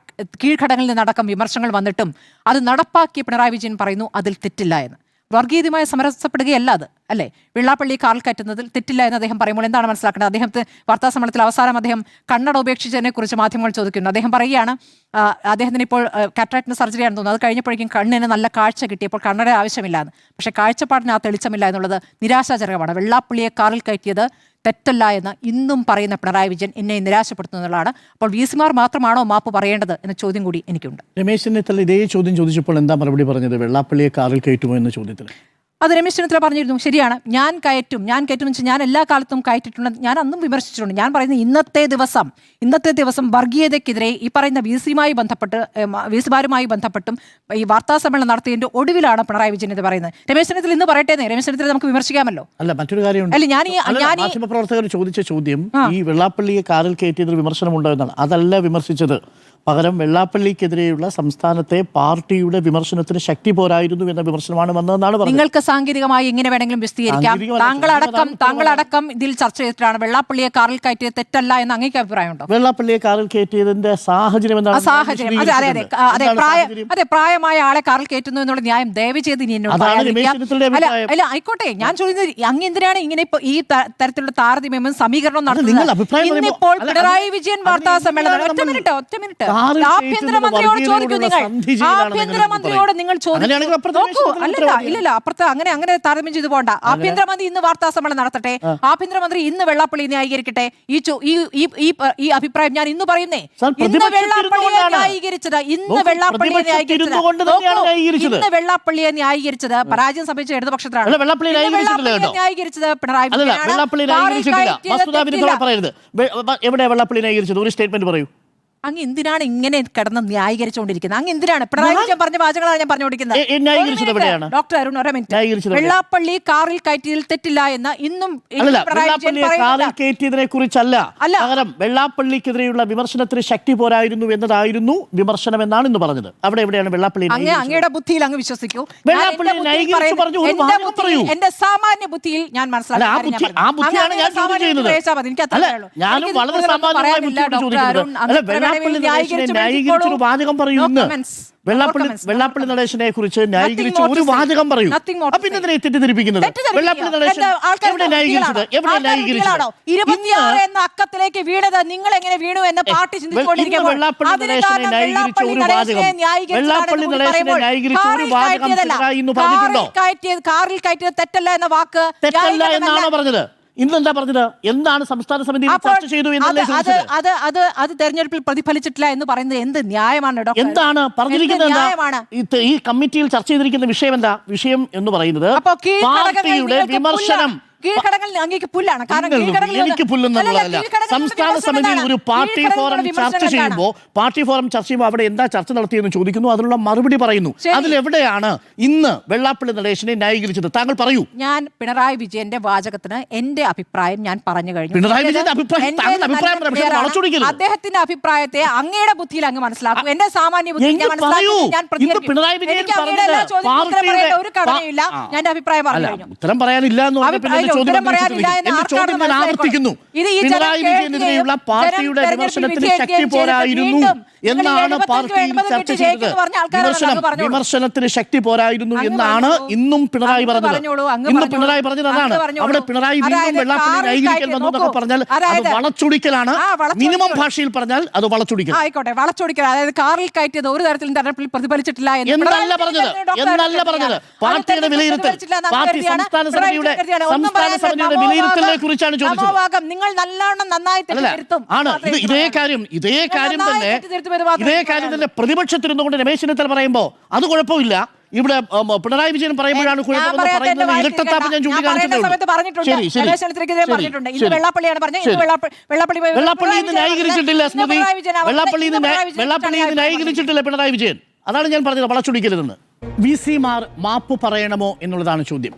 കീഴ്ഘടകങ്ങളിൽ നിന്നടക്കം വിമർശനങ്ങൾ വന്നിട്ടും അത് നടപ്പാക്കിയ പിണറായി വിജയൻ പറയുന്നു അതിൽ തെറ്റില്ല എന്ന്. വർഗീയതയുമായി സമരസപ്പെടുകയല്ല അത്, അല്ലേ? വെള്ളാപ്പള്ളി കാറിൽ കയറ്റുന്നതിൽ തെറ്റില്ല എന്ന് അദ്ദേഹം പറയുമ്പോൾ എന്താണ് മനസ്സിലാക്കേണ്ടത്? അദ്ദേഹത്തെ വാർത്താ സമ്മേളനത്തിൽ അവസാനം അദ്ദേഹം കണ്ണട ഉപേക്ഷിച്ചതിനെ കുറിച്ച് മാധ്യമങ്ങൾ ചോദിക്കുന്നു. അദ്ദേഹം പറയുകയാണ് അദ്ദേഹത്തിന് ഇപ്പോൾ കാറ്ററാക്ടിന് സർജറിയാണെന്ന് തോന്നുന്നു, അത് കഴിഞ്ഞപ്പോഴേക്കും കണ്ണിന് നല്ല കാഴ്ച കിട്ടിയപ്പോൾ കണ്ണട ആവശ്യമില്ലാന്ന്. പക്ഷേ കാഴ്ചപ്പാടിന് ആ തെളിച്ചമില്ല എന്നുള്ളത് നിരാശാജനകമാണ്. വെള്ളാപ്പള്ളിയെ കാറിൽ കയറ്റിയത് തെറ്റല്ല എന്ന് ഇന്നും പറയുന്ന പിണറായി വിജയൻ എന്നെ നിരാശപ്പെടുത്തുന്നു എന്നുള്ളതാണ്. അപ്പോൾ VC-മാർ മാത്രമാണോ മാപ്പ് പറയേണ്ടത് എന്ന ചോദ്യം കൂടി എനിക്കുണ്ട്. രമേശ് ചെന്നിത്തല ഇതേ ചോദ്യം ചോദിച്ചപ്പോൾ എന്താ മറുപടി പറഞ്ഞത്? വെള്ളാപ്പള്ളിയെ കാറിൽ കയറ്റുമോ എന്ന ചോദ്യത്തിൽ അത് രമേശ് ചെന്നിത്തല പറഞ്ഞിരുന്നു. ശരിയാണ്, ഞാൻ കയറ്റും എന്ന് വെച്ചാൽ ഞാൻ എല്ലാ കാലത്തും കയറ്റിട്ടുണ്ട്, ഞാൻ അന്നും വിമർശിച്ചിട്ടുണ്ട്. ഞാൻ പറയുന്നത് ഇന്നത്തെ ദിവസം വർഗീയതയ്ക്കെതിരെ ഈ പറയുന്ന VC-മാരുമായി ബന്ധപ്പെട്ടും ഈ വാർത്താ സമ്മേളനം നടത്തിയതിന്റെ ഒടുവിലാണ് പിണറായി വിജയൻ ഇത് പറയുന്നത്. രമേശ് ചെന്നിത്തല ഇന്ന് പറയട്ടെ, രമേശ് ചെന്നിത്തല നമുക്ക് വിമർശിക്കാമല്ലോ. അല്ല, മറ്റൊരു കാര്യമുണ്ട്. അല്ല, ഞാൻ മാധ്യമപ്രവർത്തകർ ചോദിച്ച ചോദ്യം ഈ വെള്ളാപ്പള്ളിയെ കാറിൽ കയറ്റിയതിൽ വിമർശനമുണ്ടോ എന്നാണ്. അതല്ല വിമർശിച്ചത്. പകരം വെള്ളാപ്പള്ളിക്കെതിരെയുള്ള സംസ്ഥാനത്തെ പാർട്ടിയുടെ വിമർശനത്തിന് ശക്തി പോരായിരുന്നു എന്ന വിമർശനമാണ് വന്നതെന്നാണ് പറഞ്ഞത്. നിങ്ങൾക്ക് സാങ്കേതികമായി എങ്ങനെ വേണമെങ്കിലും വിശദീകരിക്കാം. താങ്കളടക്കം ഇതിൽ ചർച്ച ചെയ്തിട്ടാണ് വെള്ളാപ്പള്ളിയെ കാറിൽ കയറ്റിയത് തെറ്റല്ല എന്ന് അങ്ങേക്ക് അഭിപ്രായമുണ്ടോ? വെള്ളാപ്പള്ളിയെ കാറിൽ കയറ്റിയതിന്റെ സാഹചര്യം എന്താണ്? അതെ, പ്രായമായ ആളെ കാറിൽ കയറ്റുന്നു എന്നുള്ള ന്യായം ദയവ് ചെയ്ത് ഇനി എന്നോട് അല്ല, ആയിക്കോട്ടെ. ഞാൻ ചോദിക്കുന്നത് അങ്ങ് എന്തിനാണ് ഇങ്ങനെ ഈ തരത്തിലുള്ള താരതമ്യവും സമീകരണവും നടത്തുന്നത്? ഇന്നിപ്പോൾ പിണറായി വിജയൻ വാർത്താ സമ്മേളനം ഒറ്റ മിനിറ്റ് ആഭ്യന്തരമന്ത്രിയോട് ചോദിക്കും. ആഭ്യന്തരമന്ത്രിയോട് നിങ്ങൾ ഇല്ല അപ്പുറത്ത് അങ്ങനെ താരതമ്യം ചെയ്തു പോകണ്ട. ആഭ്യന്തരമന്ത്രി ഇന്ന് വാർത്താ സമ്മേളനം നടത്തട്ടെ. ആഭ്യന്തരമന്ത്രി ഇന്ന് വെള്ളാപ്പള്ളി ന്യായീകരിക്കട്ടെ. ഈ അഭിപ്രായം ഞാൻ ഇന്ന് പറയുന്നേ. ഇന്ന് വെള്ളാപ്പള്ളിയെ ന്യായീകരിച്ചത് പരാജയം സംഭവിച്ച ഇടതുപക്ഷത്തിലാണ്. ന്യായീകരിച്ചത് പിണറായി എവിടെ വെള്ളാപ്പള്ളി ന്യായീകരിച്ചത്? ഒരു സ്റ്റേറ്റ്മെന്റ് പറയൂ. അങ്ങ് എന്തിനാണ് ഇങ്ങനെ കിടന്ന് ന്യായീകരിച്ചുകൊണ്ടിരിക്കുന്നത്? അങ്ങ് എന്തിനാണ് പിണറായി വിജയൻ പറഞ്ഞ വാചകങ്ങളാണ് ഞാൻ പറഞ്ഞുകൊണ്ടിരിക്കുന്നത്. ഡോക്ടർ അരുൺ, വെള്ളാപ്പള്ളി കാറിൽ കയറ്റിയതിൽ തെറ്റില്ല എന്ന് ഇന്നും കാറിൽ കയറ്റിയതിനെ കുറിച്ചല്ല, പകരം വെള്ളാപ്പള്ളിക്കെതിരെയുള്ള വിമർശനത്തിന് ശക്തി പോരായിരുന്നു എന്നതായിരുന്നു വിമർശനം എന്നാണ് ഇന്ന് പറഞ്ഞത്. അവിടെ എവിടെയാണ് വെള്ളാപ്പള്ളി? അങ്ങയുടെ ബുദ്ധിയിൽ അങ്ങ് വിശ്വസിക്കൂ. എന്റെ സാമാന്യ ബുദ്ധിയിൽ ഞാൻ ന്യായീകരിച്ചൊരു വാചകം പറയൂ. വെള്ളാപ്പള്ളി നടേശനെ കുറിച്ച് ന്യായീകരിച്ച ഒരു വാചകം പറയൂ. പിന്നെ തെറ്റിദ്ധരിപ്പിക്കുന്നത് വെള്ളാപ്പള്ളി നടേശൻ എവിടെ ന്യായീകരിച്ചത്? അക്കത്തിലേക്ക് വീണത് നിങ്ങൾ എങ്ങനെ വീണു എന്ന് പാർട്ടി ചിന്തിച്ചുകൊണ്ടിരിക്കുമ്പോൾ വെള്ളാപ്പള്ളി നടേശനെ ന്യായീകരിച്ച ഒരു വാചകം ഇന്ന് പറഞ്ഞിട്ടുണ്ടോ? കാറിൽ കയറ്റിയത് തെറ്റല്ല എന്ന വാക്ക് തെറ്റല്ല എന്നാണോ പറഞ്ഞത്? ഇന്നെന്താ പറഞ്ഞത്? എന്താണ് സംസ്ഥാന സമിതി ചർച്ച ചെയ്തു എന്നല്ലേ ചോദിച്ചത്? അത് തെരഞ്ഞെടുപ്പിൽ പ്രതിഫലിച്ചിട്ടില്ല എന്ന് പറയുന്നത് എന്ത് ന്യായമാണ്? എന്താണ് പറഞ്ഞിരിക്കുന്നത്? ഈ കമ്മിറ്റിയിൽ ചർച്ച ചെയ്തിരിക്കുന്ന വിഷയം എന്താ? വിഷയം എന്ന് പറയുന്നത് പാർട്ടിയുടെ വിമർശനം. കീഴ്ഘടകങ്ങൾ അങ്ങേക്ക് പുല്ലാണ്. എനിക്ക് പുല്ലെന്നുള്ളതല്ല. സംസ്ഥാന സമിതി ഒരു പാർട്ടി ഫോറം ചർച്ച ചെയ്യുമ്പോൾ അവിടെ എന്താ ചർച്ച നടത്തിയെന്ന് ചോദിക്കുന്നു, അതിനുള്ള മറുപടി പറയുന്നു. അതിലെവിടെയാണ് ഇന്ന് വെള്ളാപ്പള്ളി നടേശനെ ന്യായീകരിച്ചത്? താങ്കൾ പറയൂ. ഞാൻ പിണറായി വിജയന്റെ വാചകത്തിന് എന്റെ അഭിപ്രായം ഞാൻ പറഞ്ഞു കഴിഞ്ഞു. പിണറായി വിജയന്റെ അദ്ദേഹത്തിന്റെ അഭിപ്രായത്തെ അങ്ങയുടെ ബുദ്ധിയിൽ അങ്ങ് മനസ്സിലാക്കും. എന്റെ സാമാന്യ ബുദ്ധി ഒരു കടമയില്ല. ഞാൻ അഭിപ്രായം പറഞ്ഞു കഴിഞ്ഞു. ഉത്തരം പറയാനില്ല എന്ന് ആവർത്തിക്കുന്നു. പിണറായി വിജയനെതിരെയുള്ള പാർട്ടിയുടെ വിമർശനത്തിന് ശക്തി പോരായിരുന്നു എന്നാണ് പാർട്ടിയിൽ ചർച്ച ചെയ്തത്. വിമർശനത്തിന് ശക്തി പോരായിരുന്നു എന്നാണ് ഇന്നും പിണറായി പറഞ്ഞത്. ഇന്ന് പിണറായി പറഞ്ഞത് അതാണ്. അവിടെ പിണറായി വീണ്ടും വെള്ളാപ്പള്ളി ന്യായീകരിക്കാൻ വന്നതൊക്കെ പറഞ്ഞാൽ അത് വളച്ചൊടിക്കലാണ്. മിനിമം ഭാഷയിൽ പറഞ്ഞാൽ അത് വളച്ചൊടിക്കൽ. ആയിക്കോട്ടെ, വളച്ചൊടിക്കൽ. അതായത് കാറിൽ കയറ്റിയത് ഒരു തരത്തിലും തെരഞ്ഞെടുപ്പിൽ പ്രതിഫലിച്ചിട്ടില്ല എന്നല്ല പറഞ്ഞത്. പാർട്ടിയുടെ വിലയിരുത്തൽ, പാർട്ടി സംസ്ഥാന സമിതിയുടെ വിലയിരുത്തലിനെ കുറിച്ചാണ് ചോദിച്ചത്. നിങ്ങൾ നന്നായി ആണ് ഇതേ കാര്യം തന്നെ പ്രതിപക്ഷത്തിരുന്നുകൊണ്ട് രമേശ് ചെന്നിത്തല പറയുമ്പോ അത് കുഴപ്പമില്ല. ഇവിടെ പിണറായി വിജയൻ പറയുമ്പോഴാണ് ഇരട്ടത്താപ്പ് ഞാൻ വെള്ളാപ്പള്ളി ന്യായീകരിച്ചിട്ടില്ല സ്മൃതി. വെള്ളാപ്പള്ളി ന്യായീകരിച്ചിട്ടില്ല പിണറായി വിജയൻ. അതാണ് ഞാൻ പറഞ്ഞത് വളച്ചൊടിക്കരുതെന്ന്. VC-മാർ മാപ്പ് പറയണമോ എന്നുള്ളതാണ് ചോദ്യം.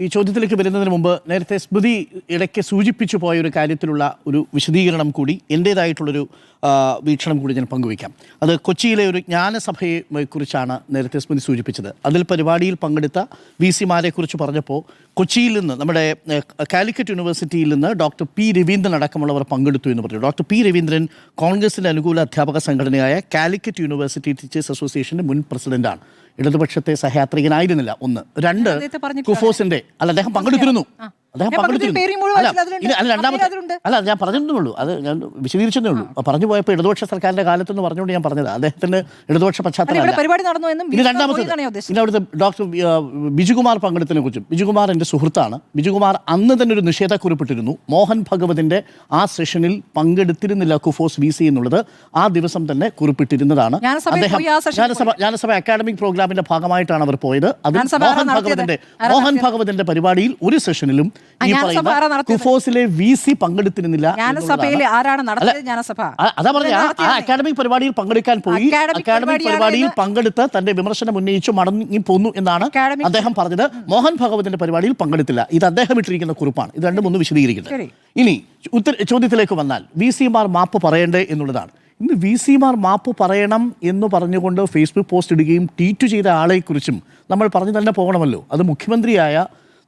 ഈ ചോദ്യത്തിലേക്ക് വരുന്നതിന് മുമ്പ് നേരത്തെ സ്മൃതി ഇടയ്ക്ക് സൂചിപ്പിച്ചു പോയ ഒരു കാര്യത്തിലുള്ള ഒരു വിശദീകരണം കൂടി എൻ്റേതായിട്ടുള്ളൊരു വീക്ഷണം കൂടി ഞാൻ പങ്കുവയ്ക്കാം. അത് കൊച്ചിയിലെ ഒരു ജ്ഞാനസഭയെ കുറിച്ചാണ് നേരത്തെ സ്മൃതി സൂചിപ്പിച്ചത്. അതിൽ പരിപാടിയിൽ പങ്കെടുത്ത VC-മാരെ കുറിച്ച് പറഞ്ഞപ്പോൾ കൊച്ചിയിൽ നിന്ന് നമ്മുടെ കാലിക്കറ്റ് യൂണിവേഴ്സിറ്റിയിൽ നിന്ന് ഡോക്ടർ പി രവീന്ദ്രൻ അടക്കമുള്ളവർ പങ്കെടുത്തു എന്ന് പറഞ്ഞു. ഡോക്ടർ പി രവീന്ദ്രൻ കോൺഗ്രസിൻ്റെ അനുകൂല അധ്യാപക സംഘടനയായ കാലിക്കറ്റ് യൂണിവേഴ്സിറ്റി ടീച്ചേഴ്സ് അസോസിയേഷൻ്റെ മുൻ പ്രസിഡന്റാണ്. ഇടതുപക്ഷത്തെ സഹയാത്രികനായിരുന്നില്ല. ഒന്ന്. രണ്ട്, കുഫോസിന്റെ അദ്ദേഹം പങ്കെടുത്തിരുന്നു. ഞാൻ പറഞ്ഞിരുന്നുള്ളൂ, അത് ഞാൻ വിശദീകരിച്ചതേ ഉള്ളൂ. പറഞ്ഞു പോയപ്പോൾ ഇടതുപക്ഷ സർക്കാരിന്റെ കാലത്തെന്ന് പറഞ്ഞുകൊണ്ട് ഞാൻ പറഞ്ഞത് അദ്ദേഹത്തിന് ഇടതുപക്ഷ പശ്ചാത്തലം. ഇനി അവിടുത്തെ ഡോക്ടർ ബിജുകുമാർ പങ്കെടുത്തതിനെ കുറിച്ചും, ബിജുകുമാർ എൻ്റെ സുഹൃത്താണ്. ബിജുകുമാർ അന്ന് തന്നെ ഒരു നിഷേധക്കുറിപ്പിട്ടിരുന്നു. മോഹൻ ഭഗവതിന്റെ ആ സെഷനിൽ പങ്കെടുത്തിരുന്നില്ല കുഫോസ് VC എന്നുള്ളത് ആ ദിവസം തന്നെ കുറിപ്പിട്ടിരുന്നതാണ്. അദ്ദേഹം ജ്ഞാനസഭ അക്കാഡമിക് പ്രോഗ്രാമിന്റെ ഭാഗമായിട്ടാണ് അവർ പോയത്. അതിൽ മോഹൻ ഭഗവതിന്റെ പരിപാടിയിൽ ഒരു സെഷനിലും ഈ പറയുന്ന കുഫോസിലെ VC പങ്കെടുത്തിരുന്നില്ല. അതാ പറഞ്ഞ അക്കാഡമിക് പരിപാടിയിൽ പങ്കെടുക്കാൻ പോയി, അക്കാഡമിക് പരിപാടിയിൽ പങ്കെടുത്ത് തന്റെ വിമർശനം ഉന്നയിച്ചു മടങ്ങി പോന്നു എന്നാണ് അദ്ദേഹം പറഞ്ഞത്. മോഹൻ ഭഗവതിന്റെ പരിപാടിയിൽ പങ്കെടുത്തില്ല. ഇത് അദ്ദേഹം ഇട്ടിരിക്കുന്ന കുറിപ്പാണ്. ഇത് രണ്ടും ഒന്ന് വിശദീകരിക്കുന്നത്. ഇനി ചോദ്യത്തിലേക്ക് വന്നാൽ VC-മാർ മാപ്പ് പറയണ്ടേ എന്നുള്ളതാണ്. ഇന്ന് VC-മാർ മാപ്പ് പറയണം എന്ന് പറഞ്ഞുകൊണ്ട് ഫേസ്ബുക്ക് പോസ്റ്റ് ഇടുകയും ട്വീറ്റ് ചെയ്ത ആളെക്കുറിച്ചും നമ്മൾ പറഞ്ഞു തന്നെ പോകണമല്ലോ. അത് മുഖ്യമന്ത്രിയായ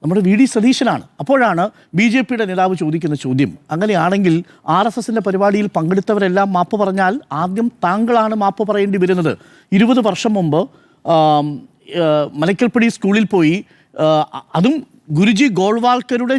നമ്മുടെ VD സതീശനാണ്. അപ്പോഴാണ് BJPയുടെ നേതാവ് ചോദിക്കുന്ന ചോദ്യം, അങ്ങനെയാണെങ്കിൽ RSSന്റെ പരിപാടിയിൽ പങ്കെടുത്തവരെല്ലാം മാപ്പ് പറഞ്ഞാൽ ആദ്യം താങ്കളാണ് മാപ്പ് പറയേണ്ടി വരുന്നത്. 20 വർഷം മുമ്പ് മലക്കൽപ്പടി സ്കൂളിൽ പോയി, അതും ഗുരുജി ഗോൾവാൾക്കരുടെ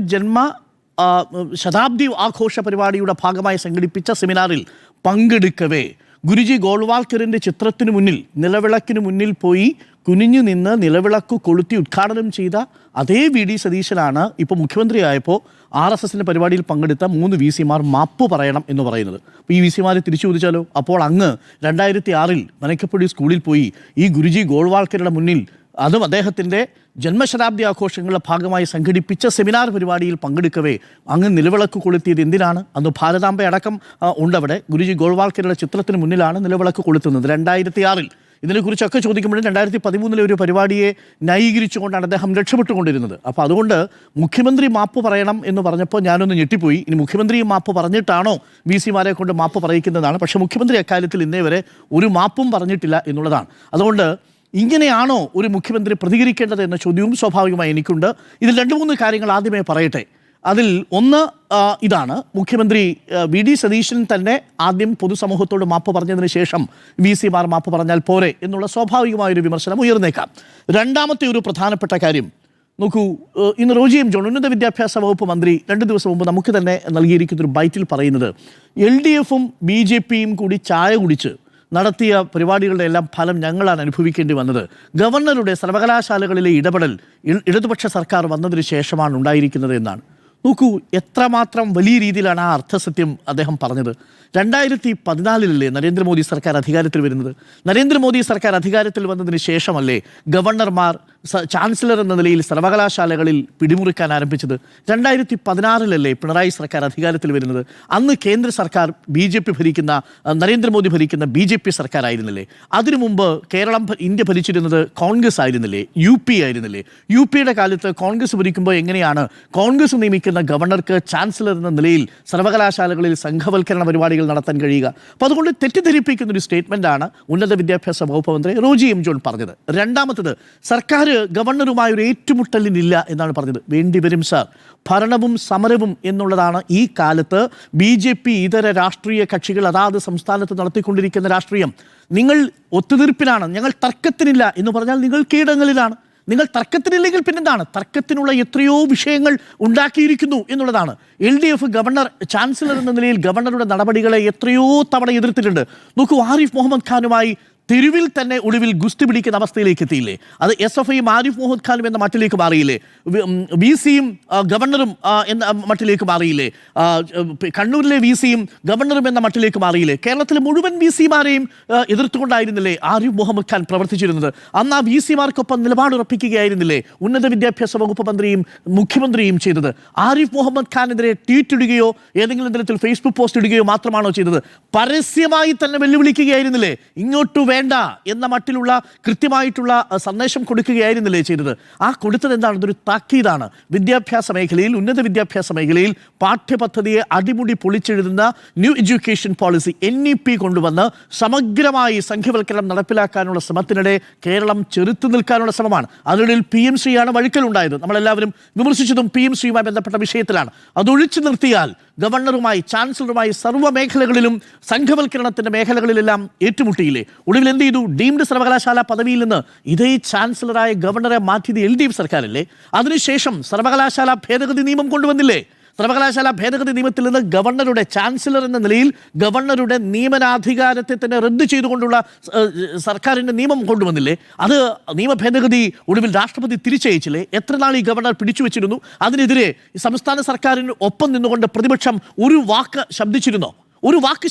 ശതാബ്ദി ആഘോഷ പരിപാടിയുടെ ഭാഗമായി സംഘടിപ്പിച്ച സെമിനാറിൽ പങ്കെടുക്കവേ ഗുരുജി ഗോൾവാൾക്കറിൻ്റെ ചിത്രത്തിനു മുന്നിൽ, നിലവിളക്കിന് മുന്നിൽ പോയി കുനിഞ്ഞു നിന്ന് നിലവിളക്ക് കൊളുത്തി ഉദ്ഘാടനം ചെയ്ത അതേ VD സതീശനാണ് ഇപ്പോൾ മുഖ്യമന്ത്രിയായപ്പോൾ RSSന്റെ പരിപാടിയിൽ പങ്കെടുത്ത 3 VC-മാർ മാപ്പ് പറയണം എന്ന് പറയുന്നത്. അപ്പോൾ ഈ VC-മാരെ തിരിച്ചു ചോദിച്ചാലോ? അപ്പോൾ അങ്ങ് 2006 മനക്കപ്പൊടി സ്കൂളിൽ പോയി ഈ ഗുരുജി ഗോൾവാൾക്കറുടെ മുന്നിൽ, അതും അദ്ദേഹത്തിൻ്റെ ജന്മശതാബ്ദി ആഘോഷങ്ങളുടെ ഭാഗമായി സംഘടിപ്പിച്ച സെമിനാർ പരിപാടിയിൽ പങ്കെടുക്കവേ അങ്ങ് നിലവിളക്ക് കൊളുത്തിയത് എന്തിനാണ്? അന്ന് ഭാരതാംബ അടക്കം ഉണ്ടവിടെ. ഗുരുജി ഗോൾവാൾക്കറുടെ ചിത്രത്തിന് മുന്നിലാണ് നിലവിളക്ക് കൊളുത്തുന്നത് 2006. ഇതിനെക്കുറിച്ചൊക്കെ ചോദിക്കുമ്പോഴും 2013 ഒരു പരിപാടിയെ ന്യായീകരിച്ചുകൊണ്ടാണ് അദ്ദേഹം രക്ഷപ്പെട്ടുകൊണ്ടിരുന്നത്. അപ്പോൾ അതുകൊണ്ട് മുഖ്യമന്ത്രി മാപ്പ് പറയണം എന്ന് പറഞ്ഞപ്പോൾ ഞാനൊന്ന് ഞെട്ടിപ്പോയി. ഇനി മുഖ്യമന്ത്രി മാപ്പ് പറഞ്ഞിട്ടാണോ VC-മാരെ കൊണ്ട് മാപ്പ് പറയിക്കുന്നതാണ്. പക്ഷേ മുഖ്യമന്ത്രി അക്കാര്യത്തിൽ ഇന്നേ വരെ ഒരു മാപ്പും പറഞ്ഞിട്ടില്ല എന്നുള്ളതാണ്. അതുകൊണ്ട് ഇങ്ങനെയാണോ ഒരു മുഖ്യമന്ത്രി പ്രതികരിക്കേണ്ടത് എന്ന ചോദ്യവും സ്വാഭാവികമായി എനിക്കുണ്ട്. ഇതിൽ 2-3 കാര്യങ്ങൾ ആദ്യമേ പറയട്ടെ. അതിൽ ഒന്ന് ഇതാണ്, മുഖ്യമന്ത്രി VD സതീശൻ തന്നെ ആദ്യം പൊതുസമൂഹത്തോട് മാപ്പ് പറഞ്ഞതിന് ശേഷം VC-മാർ മാപ്പ് പറഞ്ഞാൽ പോരെ എന്നുള്ള സ്വാഭാവികമായൊരു വിമർശനം ഉയർന്നേക്കാം. രണ്ടാമത്തെ ഒരു പ്രധാനപ്പെട്ട കാര്യം നോക്കൂ, ഇന്ന് റോജി എം ജോൺ ഉന്നത വിദ്യാഭ്യാസ വകുപ്പ് മന്ത്രി 2 ദിവസം മുമ്പ് നമുക്ക് തന്നെ നൽകിയിരിക്കുന്ന ഒരു ബൈറ്റിൽ പറയുന്നത്, LDFും BJPയും കൂടി ചായ കുടിച്ച് നടത്തിയ പരിപാടികളുടെ എല്ലാം ഫലം ഞങ്ങളാണ് അനുഭവിക്കേണ്ടി വന്നത്. ഗവർണറുടെ സർവകലാശാലകളിലെ ഇടപെടൽ ഇടതുപക്ഷ സർക്കാർ വന്നതിന് ശേഷമാണ് ഉണ്ടായിരിക്കുന്നത് എന്നാണ്. നോക്കൂ, എത്രമാത്രം വലിയ രീതിയിലാണ് ആ അർത്ഥസത്യം അദ്ദേഹം പറഞ്ഞത്. 2014 നരേന്ദ്രമോദി സർക്കാർ അധികാരത്തിൽ വരുന്നത്. നരേന്ദ്രമോദി സർക്കാർ അധികാരത്തിൽ വന്നതിന് ശേഷമല്ലേ ഗവർണർമാർ ചാൻസലർ എന്ന നിലയിൽ സർവകലാശാലകളിൽ പിടിമുറുക്കാൻ ആരംഭിച്ചത്? 2016 പിണറായി സർക്കാർ അധികാരത്തിൽ വരുന്നത്. അന്ന് കേന്ദ്ര സർക്കാർ നരേന്ദ്രമോദി ഭരിക്കുന്ന BJP സർക്കാർ ആയിരുന്നില്ലേ? അതിനു മുമ്പ് ഇന്ത്യ ഭരിച്ചിരുന്നത് കോൺഗ്രസ് ആയിരുന്നില്ലേ? UP ആയിരുന്നില്ലേ? UPയുടെ കാലത്ത് കോൺഗ്രസ് ഭരിക്കുമ്പോൾ എങ്ങനെയാണ് കോൺഗ്രസ് നിയമിക്കുന്ന ഗവർണർക്ക് ചാൻസലർ എന്ന നിലയിൽ സർവകലാശാലകളിൽ സംഘവൽക്കരണ പരിപാടികൾ നടത്താൻ കഴിയുക? അപ്പോൾ അതുകൊണ്ട് തെറ്റിദ്ധരിപ്പിക്കുന്ന ഒരു സ്റ്റേറ്റ്മെന്റാണ് ഉന്നത വിദ്യാഭ്യാസ വകുപ്പ് മന്ത്രി റോജി എം ജോൺ പറഞ്ഞത്. രണ്ടാമത്തത്, സർക്കാർ ഗവർണറുമായി ഒരു ഏറ്റുമുട്ടലിനില്ല എന്നാണ് പറഞ്ഞത്. വേണ്ടിവരും സാർ, ഭരണവും സമരവും എന്നുള്ളതാണ് ഈ കാലത്ത് BJP ഇതര രാഷ്ട്രീയ കക്ഷികൾ അതാത് സംസ്ഥാനത്ത് നടത്തിക്കൊണ്ടിരിക്കുന്ന രാഷ്ട്രീയം. നിങ്ങൾ ഒത്തുതീർപ്പിലാണ്, ഞങ്ങൾ തർക്കത്തിനില്ല എന്ന് പറഞ്ഞാൽ നിങ്ങൾ കീടങ്ങളിലാണ്. നിങ്ങൾ തർക്കത്തിനില്ലെങ്കിൽ പിന്നെന്താണ്? തർക്കത്തിനുള്ള എത്രയോ വിഷയങ്ങൾ ഉണ്ടാക്കിയിരിക്കുന്നു എന്നുള്ളതാണ്. LDF ഗവർണർ ചാൻസലർ എന്ന നിലയിൽ ഗവർണറുടെ നടപടികളെ എത്രയോ തവണ എതിർത്തിട്ടുണ്ട്. നോക്കൂ, ആരിഫ് മുഹമ്മദ് ഖാനുമായി തെരുവിൽ തന്നെ ഒടുവിൽ ഗുസ്തി പിടിക്കുന്ന അവസ്ഥയിലേക്ക് എത്തിയില്ലേ? അത് SFIയും ആരിഫ് മുഹമ്മദ് ഖാനും എന്ന മട്ടിലേക്ക് മാറിയില്ലേ? VC-യും ഗവർണറും എന്ന മട്ടിലേക്ക് മാറിയില്ലേ? കണ്ണൂരിലെ VC-യും ഗവർണറും എന്ന മട്ടിലേക്ക് മാറിയില്ലേ? കേരളത്തിലെ മുഴുവൻ VC-മാരെയും എതിർത്തുകൊണ്ടായിരുന്നില്ലേ ആരിഫ് മുഹമ്മദ് ഖാൻ പ്രവർത്തിച്ചിരുന്നത്? അന്ന് ആ VC-മാർക്കൊപ്പം നിലപാടുറപ്പിക്കുകയായിരുന്നില്ലേ ഉന്നത വിദ്യാഭ്യാസ വകുപ്പ് മന്ത്രിയും മുഖ്യമന്ത്രിയും ചെയ്തത്? ആരിഫ് മുഹമ്മദ് ഖാനെതിരെ ട്വീറ്റ് ഇടുകയോ ഏതെങ്കിലും തരത്തിൽ ഫേസ്ബുക്ക് പോസ്റ്റ് ഇടുകയോ മാത്രമാണോ ചെയ്തത്? പരസ്യമായി തന്നെ വെല്ലുവിളിക്കുകയായിരുന്നില്ലേ? ഇങ്ങോട്ട് വേണ്ട എന്ന മട്ടിലുള്ള കൃത്യമായിട്ടുള്ള സന്ദേശം കൊടുക്കുകയായിരുന്നില്ലേ ചെയ്തത്? ആ കൊടുത്തത് എന്താണ്? ഇതൊരു താക്കീതാണ്. വിദ്യാഭ്യാസ മേഖലയിൽ, ഉന്നത വിദ്യാഭ്യാസ മേഖലയിൽ പാഠ്യപദ്ധതിയെ അടിമുടി പൊളിച്ചെഴുതുന്ന ന്യൂ എഡ്യൂക്കേഷൻ പോളിസി NEP കൊണ്ടുവന്ന് സമഗ്രമായി സംഖ്യവൽക്കരണം നടപ്പിലാക്കാനുള്ള ശ്രമത്തിനിടെ കേരളം ചെറുത്തു നിൽക്കാനുള്ള ശ്രമമാണ്. അതിനിടയിൽ PMC ആണ് വഴിക്കലുണ്ടായത്. നമ്മളെല്ലാവരും വിമർശിച്ചതും PMCയുമായി ബന്ധപ്പെട്ട വിഷയത്തിലാണ്. അതൊഴിച്ചു നിർത്തിയാൽ ഗവർണറുമായി, ചാൻസലറുമായി സർവ്വ മേഖലകളിലും സംഘവൽക്കരണത്തിന്റെ മേഖലകളിലെല്ലാം ഏറ്റുമുട്ടിയില്ലേ? ഒടുവിൽ എന്ത് ചെയ്തു? ഡീംഡ് സർവകലാശാല പദവിയിൽ നിന്ന് ഇതേ ചാൻസലറായ ഗവർണറെ മാറ്റിയത് LDF സർക്കാരല്ലേ? അതിനുശേഷം സർവകലാശാല ഭേദഗതി നിയമം കൊണ്ടുവന്നില്ലേ? സർവകലാശാല ഭേദഗതി നിയമത്തിൽ നിന്ന് ഗവർണറുടെ, ചാൻസലർ എന്ന നിലയിൽ ഗവർണറുടെ നിയമനാധികാരത്തെ തന്നെ റദ്ദ് ചെയ്തുകൊണ്ടുള്ള സർക്കാരിൻ്റെ നിയമം കൊണ്ടുവന്നില്ലേ? അത് നിയമ ഭേദഗതി ഒടുവിൽ രാഷ്ട്രപതി തിരിച്ചയച്ചില്ലേ? എത്ര നാൾ ഈ ഗവർണർ പിടിച്ചു വെച്ചിരുന്നു? അതിനെതിരെ സംസ്ഥാന സർക്കാരിന് ഒപ്പം നിന്നുകൊണ്ട് പ്രതിപക്ഷം ഒരു വാക്ക് ശബ്ദിച്ചിരുന്നോ?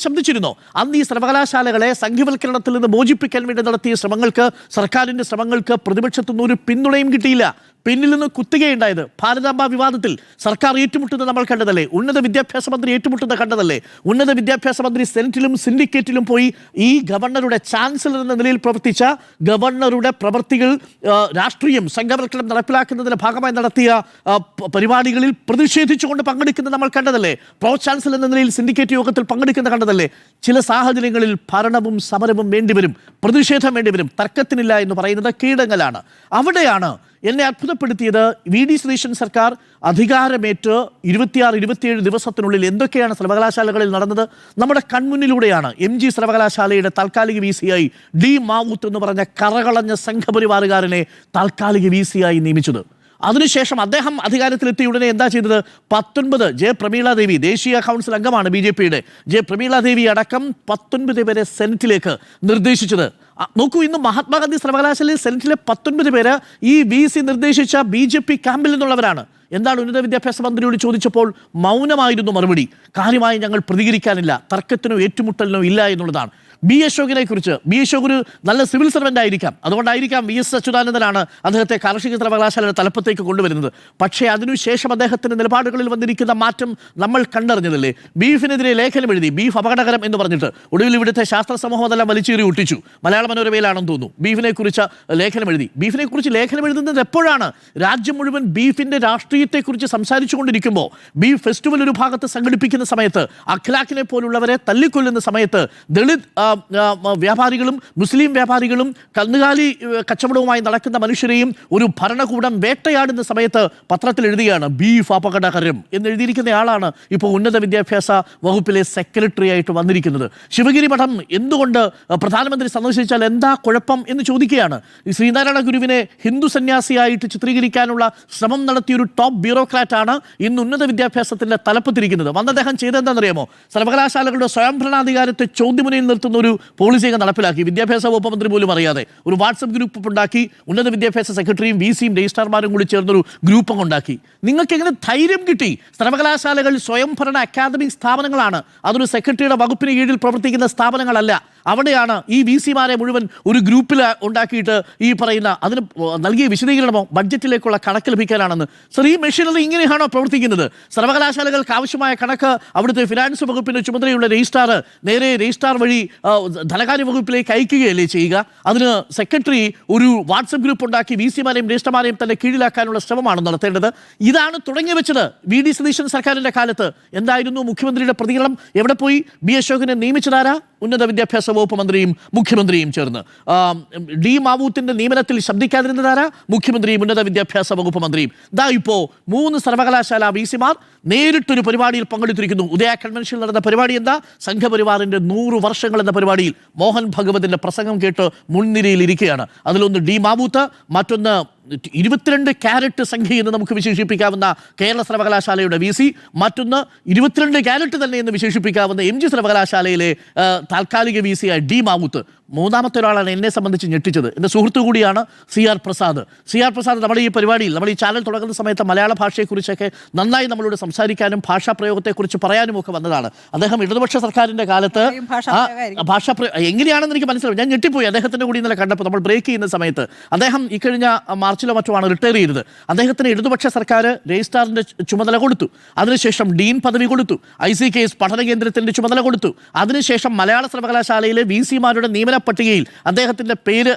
അന്ന് ഈ സർവകലാശാലകളെ സംഘവൽക്കരണത്തിൽ നിന്ന് മോചിപ്പിക്കാൻ വേണ്ടി നടത്തിയ സർക്കാരിൻ്റെ ശ്രമങ്ങൾക്ക് പ്രതിപക്ഷത്തുനിന്ന് ഒരു പിന്തുണയും കിട്ടിയില്ല. പിന്നിൽ നിന്ന് കുത്തുകയുണ്ടായത്. ഭാരതാംബ വിവാദത്തിൽ സർക്കാർ ഏറ്റുമുട്ടുന്നത് നമ്മൾ കണ്ടതല്ലേ? ഉന്നത വിദ്യാഭ്യാസ മന്ത്രി ഏറ്റുമുട്ടുന്നത് കണ്ടതല്ലേ? ഉന്നത വിദ്യാഭ്യാസ മന്ത്രി സെനറ്റിലും സിൻഡിക്കേറ്റിലും പോയി ഈ ഗവർണറുടെ, ചാൻസലർ എന്ന നിലയിൽ പ്രവർത്തിച്ച ഗവർണറുടെ പ്രവൃത്തികൾ, രാഷ്ട്രീയം, സംഘവൽക്കരണം നടപ്പിലാക്കുന്നതിന്റെ ഭാഗമായി നടത്തിയ പരിപാടികളിൽ പ്രതിഷേധിച്ചുകൊണ്ട് പങ്കെടുക്കുന്നത് നമ്മൾ കണ്ടതല്ലേ? പ്രോ ചാൻസലർ എന്ന നിലയിൽ സിൻഡിക്കേറ്റ് യോഗത്തിൽ പങ്കെടുക്കുന്നത് കണ്ടതല്ലേ? ചില സാഹചര്യങ്ങളിൽ ഭരണവും സമരവും വേണ്ടിവരും, പ്രതിഷേധം വേണ്ടിവരും. തർക്കത്തിനില്ല എന്ന് പറയുന്നത് കീഴടങ്ങലാണ്. അവിടെയാണ് എന്നെ അത്ഭുതപ്പെടുത്തിയത് VD സതീശൻ സർക്കാർ അധികാരമേറ്റ് 26-27 ദിവസത്തിനുള്ളിൽ എന്തൊക്കെയാണ് സർവകലാശാലകളിൽ നടന്നത്? നമ്മുടെ കൺമുന്നിലൂടെയാണ് MG സർവകലാശാലയുടെ താൽക്കാലിക VC-ആയി D മാവൂത്ത് എന്ന് പറഞ്ഞ കറകളഞ്ഞ സംഘപരിവാറുകാരനെ താൽക്കാലിക VC-ആയി നിയമിച്ചത്. അതിനുശേഷം അദ്ദേഹം അധികാരത്തിലെത്തിയ ഉടനെ എന്താ ചെയ്തത്? 19 പ്രമീള ദേവി, ദേശീയ കൗൺസിൽ അംഗമാണ് BJPയുടെ, പ്രമീള ദേവി അടക്കം 19 പേരെ സെനറ്റിലേക്ക് നിർദ്ദേശിച്ചത്. നോക്കൂ, ഇന്ന് മഹാത്മാഗാന്ധി സർവകലാശാലയിൽ സെനറ്റിലെ 19 പേര് ഈ VC നിർദ്ദേശിച്ച BJP ക്യാമ്പിൽ നിന്നുള്ളവരാണ്. എന്താണ് ഉന്നത വിദ്യാഭ്യാസ മന്ത്രിയോട് ചോദിച്ചപ്പോൾ മൗനമായിരുന്നു മറുപടി. കാര്യമായി ഞങ്ങൾ പ്രതികരിക്കാനില്ല, തർക്കത്തിനോ ഏറ്റുമുട്ടലിനോ ഇല്ല എന്നുള്ളതാണ്. B അശോകിനെ കുറിച്ച്, B അശോക് ഒരു നല്ല സിവിൽ സർവൻ്റ് ആയിരിക്കാം, അതുകൊണ്ടായിരിക്കാം VS അച്യുതാനന്ദനാണ് അദ്ദേഹത്തെ കാർഷിക സർവകലാശാലയുടെ തലപ്പത്തേക്ക് കൊണ്ടുവരുന്നത്. പക്ഷേ അതിനുശേഷം അദ്ദേഹത്തിൻ്റെ നിലപാടുകളിൽ വന്നിരിക്കുന്ന മാറ്റം നമ്മൾ കണ്ടറിഞ്ഞതല്ലേ? ബീഫിനെതിരെ ലേഖനം എഴുതി, ബീഫ് അപകടകരം എന്ന് പറഞ്ഞിട്ട് ഒടുവിൽ ഇവിടുത്തെ ശാസ്ത്ര സമൂഹം അതെല്ലാം വലിച്ചേറി ഒട്ടിച്ചു. മലയാള മനോരമയിലാണെന്ന് തോന്നുന്നു ബീഫിനെ കുറിച്ച് ലേഖനം എഴുതി. ബീഫിനെ കുറിച്ച് ലേഖനം എഴുതുന്നത് എപ്പോഴാണ്? രാജ്യം മുഴുവൻ ബീഫിൻ്റെ രാഷ്ട്രീയത്തെക്കുറിച്ച് സംസാരിച്ചു കൊണ്ടിരിക്കുമ്പോൾ, ബീഫ് ഫെസ്റ്റിവൽ ഒരു ഭാഗത്ത് സംഘടിപ്പിക്കുന്ന സമയത്ത്, അഖ്ലാഖിനെ പോലുള്ളവരെ തല്ലിക്കൊല്ലുന്ന സമയത്ത്, ദളിത് വ്യാപാരികളും മുസ്ലിം വ്യാപാരികളും കന്നുകാലി കച്ചവടവുമായി നടക്കുന്ന മനുഷ്യരെയും ഒരു ഭരണകൂടം വേട്ടയാടുന്ന സമയത്ത് പത്രത്തിൽ എഴുതുകയാണ് ബീഫ് അപകടകരം എന്നെഴുതിയിരിക്കുന്ന ആളാണ് ഇപ്പോൾ ഉന്നത വിദ്യാഭ്യാസ വകുപ്പിലെ സെക്രട്ടറി ആയിട്ട് വന്നിരിക്കുന്നത്. ശിവഗിരി മഠം എന്തുകൊണ്ട് പ്രധാനമന്ത്രി സന്ദർശിച്ചാൽ എന്താ കുഴപ്പം എന്ന് ചോദിക്കുകയാണ്. ശ്രീനാരായണ ഗുരുവിനെ ഹിന്ദു സന്യാസിയായിട്ട് ചിത്രീകരിക്കാനുള്ള ശ്രമം നടത്തിയൊരു ടോപ്പ് ബ്യൂറോക്രാറ്റാണ് ഇന്ന് ഉന്നത വിദ്യാഭ്യാസത്തിൻ്റെ തലപ്പത്തിരിക്കുന്നത്. വന്ന് അദ്ദേഹം ചെയ്തതെന്താണെന്നറിയാമോ? സർവകലാശാലകളുടെ സ്വയംഭരണാധികാരത്തെ ചോദ്യമുനയിൽ നിർത്തുന്ന ഒരു പോളിസിയൊക്കെ നടപ്പിലാക്കി. വിദ്യാഭ്യാസ വകുപ്പ് മന്ത്രി പോലും അറിയാതെ ഒരു വാട്സപ്പ് ഗ്രൂപ്പ് ഉണ്ടാക്കി. ഉന്നത വിദ്യാഭ്യാസ സെക്രട്ടറിയും VC-യും രജിസ്ട്രാർമാരും കൂടി ചേർന്നൊരു ഗ്രൂപ്പ് ഉണ്ടാക്കി. നിങ്ങൾക്ക് എങ്ങനെ ധൈര്യം കിട്ടി? സർവകലാശാലകൾ സ്വയംഭരണ അക്കാദമിക് സ്ഥാപനങ്ങളാണ്, അതൊരു സെക്രട്ടറിയുടെ വകുപ്പിന് കീഴിൽ പ്രവർത്തിക്കുന്ന സ്ഥാപനങ്ങളല്ല. അവിടെയാണ് ഈ VC-മാരെ മുഴുവൻ ഒരു ഗ്രൂപ്പിൽ ഉണ്ടാക്കിയിട്ട് ഈ പറയുന്ന അതിന് നൽകിയ വിശദീകരണമോ ബഡ്ജറ്റിലേക്കുള്ള കണക്ക് ലഭിക്കാനാണെന്ന്. സർ, ഈ മെഷീനറി ഇങ്ങനെയാണോ പ്രവർത്തിക്കുന്നത്? സർവകലാശാലകൾക്ക് ആവശ്യമായ കണക്ക് അവിടുത്തെ ഫിനാൻസ് വകുപ്പിൻ്റെ ചുമതലയുള്ള രജിസ്ട്രാർ നേരെ രജിസ്ട്രാർ വഴി ധനകാര്യ വകുപ്പിലേക്ക് അയക്കുകയല്ലേ ചെയ്യുക? അതിന് സെക്രട്ടറി ഒരു വാട്സപ്പ് ഗ്രൂപ്പ് ഉണ്ടാക്കി VC-മാരെയും രജിസ്ട്രാർമാരെയും തന്നെ കീഴിലാക്കാനുള്ള ശ്രമമാണ് നടത്തേണ്ടത്. ഇതാണ് തുടങ്ങി വെച്ചത് VD സതീശൻ സർക്കാരിൻ്റെ കാലത്ത്. എന്തായിരുന്നു മുഖ്യമന്ത്രിയുടെ പ്രതികരണം? എവിടെ പോയി? B അശോകിനെ നിയമിച്ചതാരാ? ഉന്നത വിദ്യാഭ്യാസ വകുപ്പ് മന്ത്രിയും മുഖ്യമന്ത്രിയും ചേർന്ന്. D മാവൂത്തിന്റെ നിയമനത്തിൽ ശബ്ദിക്കാതിരുന്നതാരാ? മുഖ്യമന്ത്രിയും ഉന്നത വിദ്യാഭ്യാസ വകുപ്പ് മന്ത്രിയും. ഇതാ ഇപ്പോൾ 3 സർവകലാശാല VC-മാർ നേരിട്ടൊരു പരിപാടിയിൽ പങ്കെടുത്തിരിക്കുന്നു. ഉദയ കൺവെൻഷനിൽ നടന്ന പരിപാടി എന്താ? സംഘപരിവാറിന്റെ 100 വർഷങ്ങൾ എന്ന പരിപാടിയിൽ മോഹൻ ഭഗവതിന്റെ പ്രസംഗം കേട്ട് മുൻനിരയിൽ ഇരിക്കുകയാണ്. അതിലൊന്ന് D മാവൂത്ത്, മറ്റൊന്ന് 22 ക്യാരറ്റ് സംഖ്യ എന്ന് നമുക്ക് വിശേഷിപ്പിക്കാവുന്ന കേരള സർവകലാശാലയുടെ VC, മറ്റൊന്ന് 22 ക്യാരറ്റ് തന്നെ എന്ന് വിശേഷിപ്പിക്കാവുന്ന MG സർവകലാശാലയിലെ താൽക്കാലിക VC-ആയ D മാവൂത്ത്. മൂന്നാമത്തെ ഒരാളാണ് എന്നെ സംബന്ധിച്ച് ഞെട്ടിച്ചത്. എൻ്റെ സുഹൃത്തു കൂടിയാണ് CR പ്രസാദ്. നമ്മുടെ ഈ പരിപാടിയിൽ, നമ്മൾ ഈ ചാനൽ തുടങ്ങുന്ന സമയത്ത് മലയാള ഭാഷയെക്കുറിച്ചൊക്കെ നന്നായി നമ്മളോട് സംസാരിക്കാനും ഭാഷാ പ്രയോഗത്തെക്കുറിച്ച് പറയാനും ഒക്കെ വന്നതാണ്. അദ്ദേഹം ഇടതുപക്ഷ സർക്കാരിൻ്റെ കാലത്ത് എങ്ങനെയാണെന്ന് എനിക്ക് മനസ്സിലാവും. ഞാൻ ഞെട്ടിപ്പോയി അദ്ദേഹത്തിൻ്റെ കൂടി ഇന്നലെ കണ്ടപ്പോൾ. നമ്മൾ ബ്രേക്ക് ചെയ്യുന്ന സമയത്ത് അദ്ദേഹം ഇക്കഴിഞ്ഞ മാർച്ചിലോ മറ്റോ ആണ് റിട്ടയർ ചെയ്തത്. അദ്ദേഹത്തിന് ഇടതുപക്ഷ സർക്കാർ രജിസ്ട്രാറിൻ്റെ ചുമതല കൊടുത്തു. അതിനുശേഷം ഡീൻ പദവി കൊടുത്തു. ICKS പഠന കേന്ദ്രത്തിൻ്റെ ചുമതല കൊടുത്തു. അതിനുശേഷം മലയാള സർവകലാശാലയിലെ VC-മാരുടെ നിയമന പട്ടികയിൽ അദ്ദേഹത്തിൻ്റെ പേര്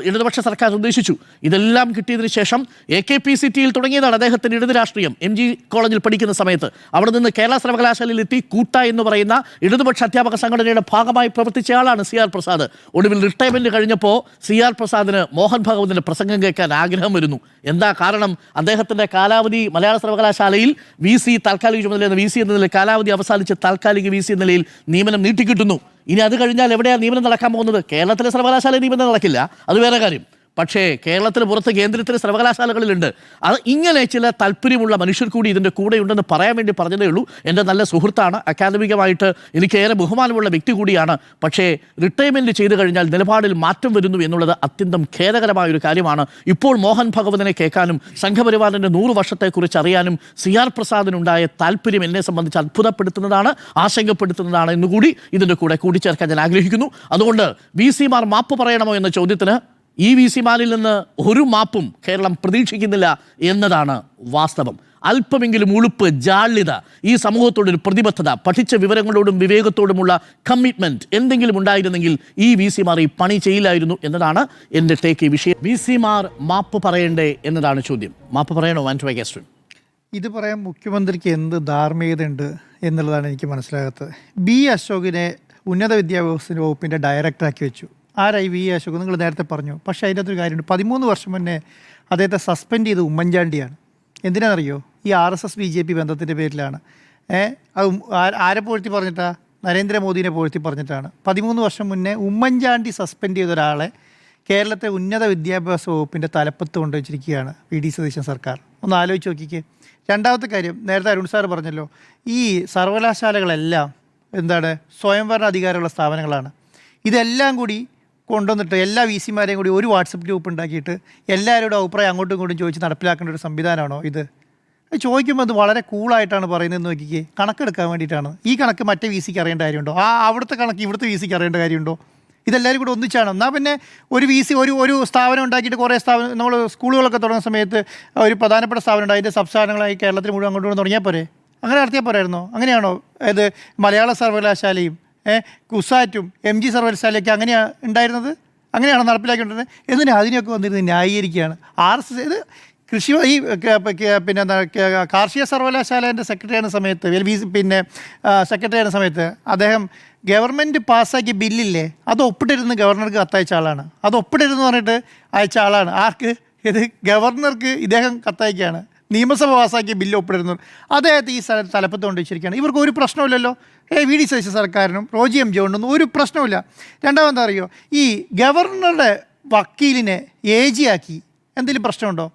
ഇടതുപക്ഷ സർക്കാർ നിർദ്ദേശിച്ചു. ഇതെല്ലാം കിട്ടിയതിന് ശേഷം AKPCTയിൽ തുടങ്ങിയതാണ് അദ്ദേഹത്തിൻ്റെ ഇടത് രാഷ്ട്രീയം. MG കോളേജിൽ പഠിക്കുന്ന സമയത്ത് അവിടെ നിന്ന് കേരള സർവകലാശാലയിൽ എത്തി കൂട്ട എന്ന് പറയുന്ന ഇടതുപക്ഷ അധ്യാപക സംഘടനയുടെ ഭാഗമായി പ്രവർത്തിച്ചയാളാണ് CR പ്രസാദ്. ഒടുവിൽ റിട്ടയർമെന്റ് കഴിഞ്ഞപ്പോൾ CR പ്രസാദിന് മോഹൻ ഭാഗവതിന്റെ പ്രസംഗം കേൾക്കാൻ ആഗ്രഹം വരുന്നു. എന്താ കാരണം? അദ്ദേഹത്തിന്റെ കാലാവധി മലയാള സർവകലാശാലയിൽ VC താൽക്കാലിക ചുമതല VC എന്ന നിലയിൽ കാലാവധി അവസാനിച്ച് താൽക്കാലിക VC എന്ന നിലയിൽ നിയമനം നീട്ടിക്കിട്ടുന്നു. ഇനി അത് കഴിഞ്ഞാൽ എവിടെയാണ് നിയമനം നടക്കാൻ പോകുന്നത്? കേരളത്തിലെ സർവകലാശാല നിയമനം നടക്കില്ല, അത് വേറെ കാര്യം. പക്ഷേ കേരളത്തിന് പുറത്ത് കേന്ദ്രത്തിലെ സർവകലാശാലകളിലുണ്ട്. അത് ഇങ്ങനെ ചില താല്പര്യമുള്ള മനുഷ്യർ കൂടി ഇതിൻ്റെ കൂടെയുണ്ടെന്ന് പറയാൻ വേണ്ടി പറഞ്ഞതേ ഉള്ളൂ. എൻ്റെ നല്ല സുഹൃത്താണ്, അക്കാദമികമായിട്ട് എനിക്കേറെ ബഹുമാനമുള്ള വ്യക്തി കൂടിയാണ്. പക്ഷേ റിട്ടയർമെൻറ്റ് ചെയ്തു കഴിഞ്ഞാൽ നിലപാടിൽ മാറ്റം വരുന്നു എന്നുള്ളത് അത്യന്തം ഖേദകരമായൊരു കാര്യമാണ്. ഇപ്പോൾ മോഹൻ ഭഗവതിനെ കേൾക്കാനും സംഘപരിവാറിൻ്റെ 100 വർഷത്തെക്കുറിച്ച് അറിയാനും CR പ്രസാദിനുണ്ടായ താല്പര്യം എന്നെ സംബന്ധിച്ച് അത്ഭുതപ്പെടുത്തുന്നതാണ്, ആശങ്കപ്പെടുത്തുന്നതാണ് എന്നുകൂടി ഇതിൻ്റെ കൂടെ കൂട്ടിച്ചേർക്കാൻ ഞാൻ ആഗ്രഹിക്കുന്നു. അതുകൊണ്ട് VC മാർ മാപ്പ് പറയണമോ എന്ന ചോദ്യത്തിന് ഈ VC മാരിൽ നിന്ന് ഒരു മാപ്പും കേരളം പ്രതീക്ഷിക്കുന്നില്ല എന്നതാണ് വാസ്തവം. അല്പമെങ്കിലും ഉളുപ്പ്, ജാള്യത, ഈ സമൂഹത്തോടൊരു പ്രതിബദ്ധത, പഠിച്ച വിവരങ്ങളോടും വിവേകത്തോടുമുള്ള കമ്മിറ്റ്മെൻറ്റ് എന്തെങ്കിലും ഉണ്ടായിരുന്നെങ്കിൽ ഈ VC മാർ ഈ പണി ചെയ്യില്ലായിരുന്നു എന്നതാണ് എൻ്റെ ടേക്ക്. ഈ വിഷയം VC മാർ മാപ്പ് പറയണ്ടേ എന്നതാണ് ചോദ്യം. മാപ്പ് പറയണോ ആൻഡ്രൂ അഗസ്റ്റിൻ? ഇത് പറയാൻ മുഖ്യമന്ത്രിക്ക് എന്ത് ധാർമ്മികതയുണ്ട് എന്നുള്ളതാണ് എനിക്ക് മനസ്സിലാകാത്തത്. B അശോകിനെ ഉന്നത വിദ്യാഭ്യാസ വകുപ്പിൻ്റെ ഡയറക്ടറാക്കി വെച്ചു. ആരായി V അശോക്? നിങ്ങൾ നേരത്തെ പറഞ്ഞു. പക്ഷേ അതിൻ്റെ അകത്തൊരു കാര്യമുണ്ട്. 13 വർഷം മുന്നേ അദ്ദേഹത്തെ സസ്പെൻഡ് ചെയ്ത് ഉമ്മൻചാണ്ടിയാണ്. എന്തിനാണെന്നറിയോ? ഈ RSS BJP ബന്ധത്തിൻ്റെ പേരിലാണ്. അത് ആരെ പോഴ്ത്തി പറഞ്ഞിട്ടാ? നരേന്ദ്രമോദിനെ പോഴ്ത്തി പറഞ്ഞിട്ടാണ്. 13 വർഷം മുന്നേ ഉമ്മൻചാണ്ടി സസ്പെൻഡ് ചെയ്ത ഒരാളെ കേരളത്തെ ഉന്നത വിദ്യാഭ്യാസ വകുപ്പിൻ്റെ തലപ്പത്ത് കൊണ്ടുവച്ചിരിക്കുകയാണ് VD സതീശൻ സർക്കാർ. ഒന്ന് ആലോചിച്ച് നോക്കിക്കേ. രണ്ടാമത്തെ കാര്യം, നേരത്തെ അരുൺ സാർ പറഞ്ഞല്ലോ, ഈ സർവകലാശാലകളെല്ലാം എന്താണ് സ്വയംഭരണ അധികാരമുള്ള സ്ഥാപനങ്ങളാണ്. ഇതെല്ലാം കൂടി കൊണ്ടുവന്നിട്ട് എല്ലാ VC മാരെയും കൂടി ഒരു വാട്സപ്പ് ഗ്രൂപ്പ് ഉണ്ടാക്കിയിട്ട് എല്ലാവരുടെ അഭിപ്രായം അങ്ങോട്ടും ഇങ്ങോട്ടും ചോദിച്ച് നടപ്പിലാക്കേണ്ട ഒരു സംവിധാനമാണോ ഇത്? ചോദിക്കുമ്പോൾ അത് വളരെ കൂളായിട്ടാണ് പറയുന്നതെന്ന് നോക്കിക്കേ. കണക്കെടുക്കാൻ വേണ്ടിയിട്ടാണ്. ഈ കണക്ക് മറ്റേ VCക്ക് അറിയേണ്ട കാര്യമുണ്ടോ? അവിടുത്തെ കണക്ക് ഇവിടുത്തെ VCക്ക് അറിയേണ്ട കാര്യമുണ്ടോ? ഇതെല്ലാവരും കൂടെ ഒന്നിച്ചാണ്. എന്നാൽ പിന്നെ ഒരു VC ഒരു സ്ഥാപനം ഉണ്ടാക്കിയിട്ട് കുറേ സ്ഥാപനം, നമ്മൾ സ്കൂളുകളൊക്കെ തുടങ്ങുന്ന സമയത്ത് ഒരു പ്രധാനപ്പെട്ട സ്ഥാപനം ഉണ്ട്, അതിൻ്റെ സംസ്ഥാനങ്ങളായി കേരളത്തിൽ മുഴുവൻ അങ്ങോട്ട് തുടങ്ങിയാൽ പോരെ? അങ്ങനെ നടത്തിയാൽ പോരായിരുന്നോ? അങ്ങനെയാണോ? അതായത് മലയാള സർവകലാശാലയും കുസാറ്റും MG സർവകലാശാലയൊക്കെ അങ്ങനെയാണ് ഉണ്ടായിരുന്നത്? അങ്ങനെയാണോ നടപ്പിലാക്കിക്കൊണ്ടിരുന്നത്? എന്നിട്ട് അതിനെയൊക്കെ വന്നിരുന്ന് ന്യായീകരിക്കുകയാണ്. RSS ഇത് കൃഷി ഈ പിന്നെ എന്താ കാർഷിക സർവകലാശാലേൻ്റെ സെക്രട്ടറിയാണ് സമയത്ത് പിന്നെ സെക്രട്ടറി ആയിരുന്ന സമയത്ത് അദ്ദേഹം ഗവൺമെൻറ് പാസ്സാക്കിയ ബില്ലില്ലേ, അത് ഒപ്പിട്ടിരുന്ന് ഗവർണർക്ക് കത്തയച്ച ആളാണ്. അത് ഒപ്പിട്ടിരുന്ന് പറഞ്ഞിട്ട് അയച്ച ആളാണ്. ആർക്ക്? ഇത് ഗവർണർക്ക് ഇദ്ദേഹം കത്തയക്കുകയാണ്. നിയമസഭ പാസ്സാക്കിയ ബില്ല് ഒപ്പിട്ടിരുന്നു. അദ്ദേഹത്തെ ഈ തലപ്പത്ത് കൊണ്ടുവച്ചിരിക്കുകയാണ്. ഇവർക്ക് ഒരു പ്രശ്നമില്ലല്ലോ. VD സതീശൻ സർക്കാരിനും റോജി MG കൊണ്ടൊന്നും ഒരു പ്രശ്നമില്ല. രണ്ടാമതെന്താ അറിയോ? ഈ ഗവർണറുടെ വക്കീലിനെ AG ആക്കി എന്തെങ്കിലും പ്രശ്നമുണ്ടോ?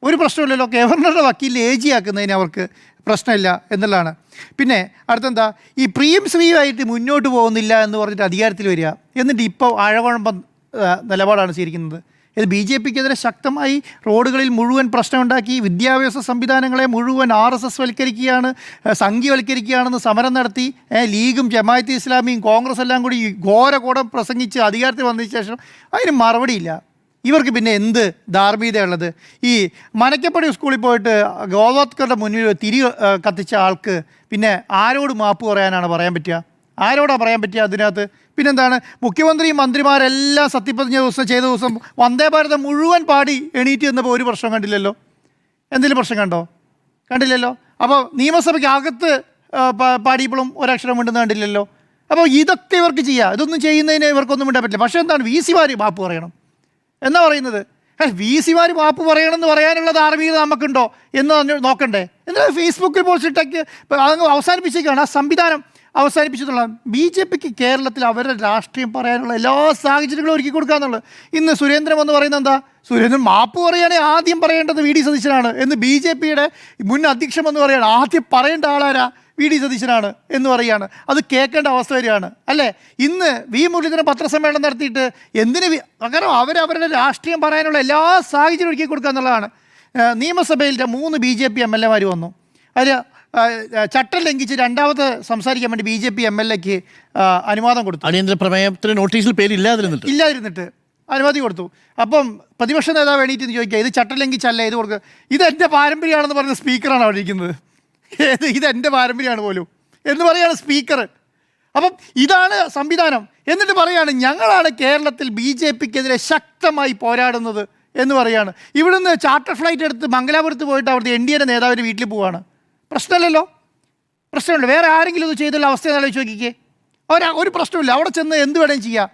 ഒരു പ്രശ്നമില്ലല്ലോ. ഗവർണറുടെ വക്കീലിനെ AG ആക്കുന്നതിന് അവർക്ക് പ്രശ്നമില്ല എന്നുള്ളതാണ്. പിന്നെ അടുത്തെന്താ, ഈ പ്രീംസീവായിട്ട് മുന്നോട്ട് പോകുന്നില്ല എന്ന് പറഞ്ഞിട്ട് അധികാരത്തിൽ വരിക, എന്നിട്ട് ഇപ്പോൾ ആഴകുഴമ്പം നിലപാടാണ് സ്വീകരിക്കുന്നത്. ഇത് BJPക്കെതിരെ ശക്തമായി റോഡുകളിൽ മുഴുവൻ പ്രശ്നമുണ്ടാക്കി, വിദ്യാഭ്യാസ സംവിധാനങ്ങളെ മുഴുവൻ RSS വൽക്കരിക്കുകയാണ്, സംഘീയവൽക്കരിക്കുകയാണെന്ന് സമരം നടത്തി. ലീഗും ജമാഅത്തെ ഇസ്ലാമിയും കോൺഗ്രസ് എല്ലാം കൂടി ഘോരകൂടം പ്രസംഗിച്ച് അധികാരത്തിൽ വന്നതിന് ശേഷം അതിന് മറുപടിയില്ല. ഇവർക്ക് പിന്നെ എന്ത് ധാർമ്മികതയുള്ളത്? ഈ മനക്കപ്പടി സ്കൂളിൽ പോയിട്ട് ഗോവത്കറുടെ മുന്നിൽ തിരി കത്തിച്ച ആൾക്ക് പിന്നെ ആരോട് മാപ്പ് പറയാനാണ് പറയാൻ പറ്റുക? ആരോടാണ് പറയാൻ പറ്റുക അതിനകത്ത്? പിന്നെന്താണ്, മുഖ്യമന്ത്രിയും മന്ത്രിമാരെല്ലാം സത്യപ്രതിജ്ഞ ചെയ്ത ദിവസം വന്ദേ ഭാരതം മുഴുവൻ പാടി എണീറ്റ് നിന്നപ്പോൾ ഒരു പ്രശ്നം കണ്ടില്ലല്ലോ. എന്തെങ്കിലും പ്രശ്നം കണ്ടോ? കണ്ടില്ലല്ലോ. അപ്പോൾ നിയമസഭയ്ക്ക് അകത്ത് പാടിയപ്പോഴും ഒരക്ഷരം മിണ്ടുന്ന കണ്ടില്ലല്ലോ. അപ്പോൾ ഇതൊക്കെ ഇവർക്ക് ചെയ്യാം. ഇതൊന്നും ചെയ്യുന്നതിന് ഇവർക്കൊന്നും മിണ്ടാൻ പറ്റില്ല. പക്ഷേ എന്താണ്, VC മാർ മാപ്പ് പറയണം എന്നാ പറയുന്നത്? VC മാർ മാപ്പ് പറയണമെന്ന് പറയാനുള്ള ധാർമ്മികത നമുക്കുണ്ടോ എന്ന് നോക്കണ്ടേ? എന്നാൽ ഫേസ്ബുക്കിൽ പോസ്റ്റ് ഇട്ടൊക്കെ അവസാനിപ്പിച്ചേക്കാണ്. ആ സംവിധാനം അവസാനിപ്പിച്ചെന്നുള്ള BJPക്ക് കേരളത്തിൽ അവരുടെ രാഷ്ട്രീയം പറയാനുള്ള എല്ലാ സാഹചര്യങ്ങളും ഒരുക്കി കൊടുക്കാന്നുള്ളത്. ഇന്ന് സുരേന്ദ്രൻ വന്ന് പറയുന്നത് എന്താ? സുരേന്ദ്രൻ മാപ്പ് പറയുകയാണെങ്കിൽ ആദ്യം പറയേണ്ടത് VD സതീശനാണ് എന്ന് BJPയുടെ മുൻ അധ്യക്ഷൻ എന്ന് പറയുകയാണ്. ആദ്യം പറയേണ്ട ആളാരാ? VD സതീശനാണ് എന്ന് പറയുകയാണ്. അത് കേൾക്കേണ്ട അവസ്ഥ വരികയാണ് അല്ലേ? ഇന്ന് V മുരളീധരൻ പത്രസമ്മേളനം നടത്തിയിട്ട് എന്തിന് കാരണം അവരവരുടെ രാഷ്ട്രീയം പറയാനുള്ള എല്ലാ സാഹചര്യം ഒരുക്കി കൊടുക്കുക എന്നുള്ളതാണ്. നിയമസഭയിൽ 3 BJP MLA വന്നു. അതിൽ ചട്ടം ലംഘിച്ച് രണ്ടാമത് സംസാരിക്കാൻ വേണ്ടി BJP MLAക്ക് അനുവാദം കൊടുത്തു. അടിയന്തര പ്രമേയത്തിന് നോട്ടീസിൽ ഇല്ലാതിരുന്നിട്ട് അനുമതി കൊടുത്തു. അപ്പം പ്രതിപക്ഷ നേതാവ് എണീറ്റ് ചോദിക്കുക, ഇത് ചട്ടം ലംഘിച്ചല്ലേ ഇത് കൊടുക്കുക? ഇതെൻ്റെ പാരമ്പര്യമാണെന്ന് പറയുന്ന സ്പീക്കറാണ് അവിടെ ഇരിക്കുന്നത്. ഇതെൻ്റെ പാരമ്പര്യമാണ് പോലും എന്ന് പറയുകയാണ് സ്പീക്കർ. അപ്പം ഇതാണ് സംവിധാനം. എന്നിട്ട് പറയാണ് ഞങ്ങളാണ് കേരളത്തിൽ BJPക്കെതിരെ ശക്തമായി പോരാടുന്നത് എന്ന് പറയാണ്. ഇവിടുന്ന് ചാർട്ടർ ഫ്ലൈറ്റ് എടുത്ത് മംഗലാപുരത്ത് പോയിട്ട് അവിടുത്തെ NDA നേതാവിൻ്റെ വീട്ടിൽ പോവാണ്. പ്രശ്നമില്ലല്ലോ, പ്രശ്നമുണ്ട്. വേറെ ആരെങ്കിലും ഇത് ചെയ്തുള്ള അവസ്ഥ ആലോചിച്ച് നോക്കിക്കേ. ഒരു പ്രശ്നമില്ല, അവിടെ ചെന്ന് എന്ത് വേണമെങ്കിലും ചെയ്യാം.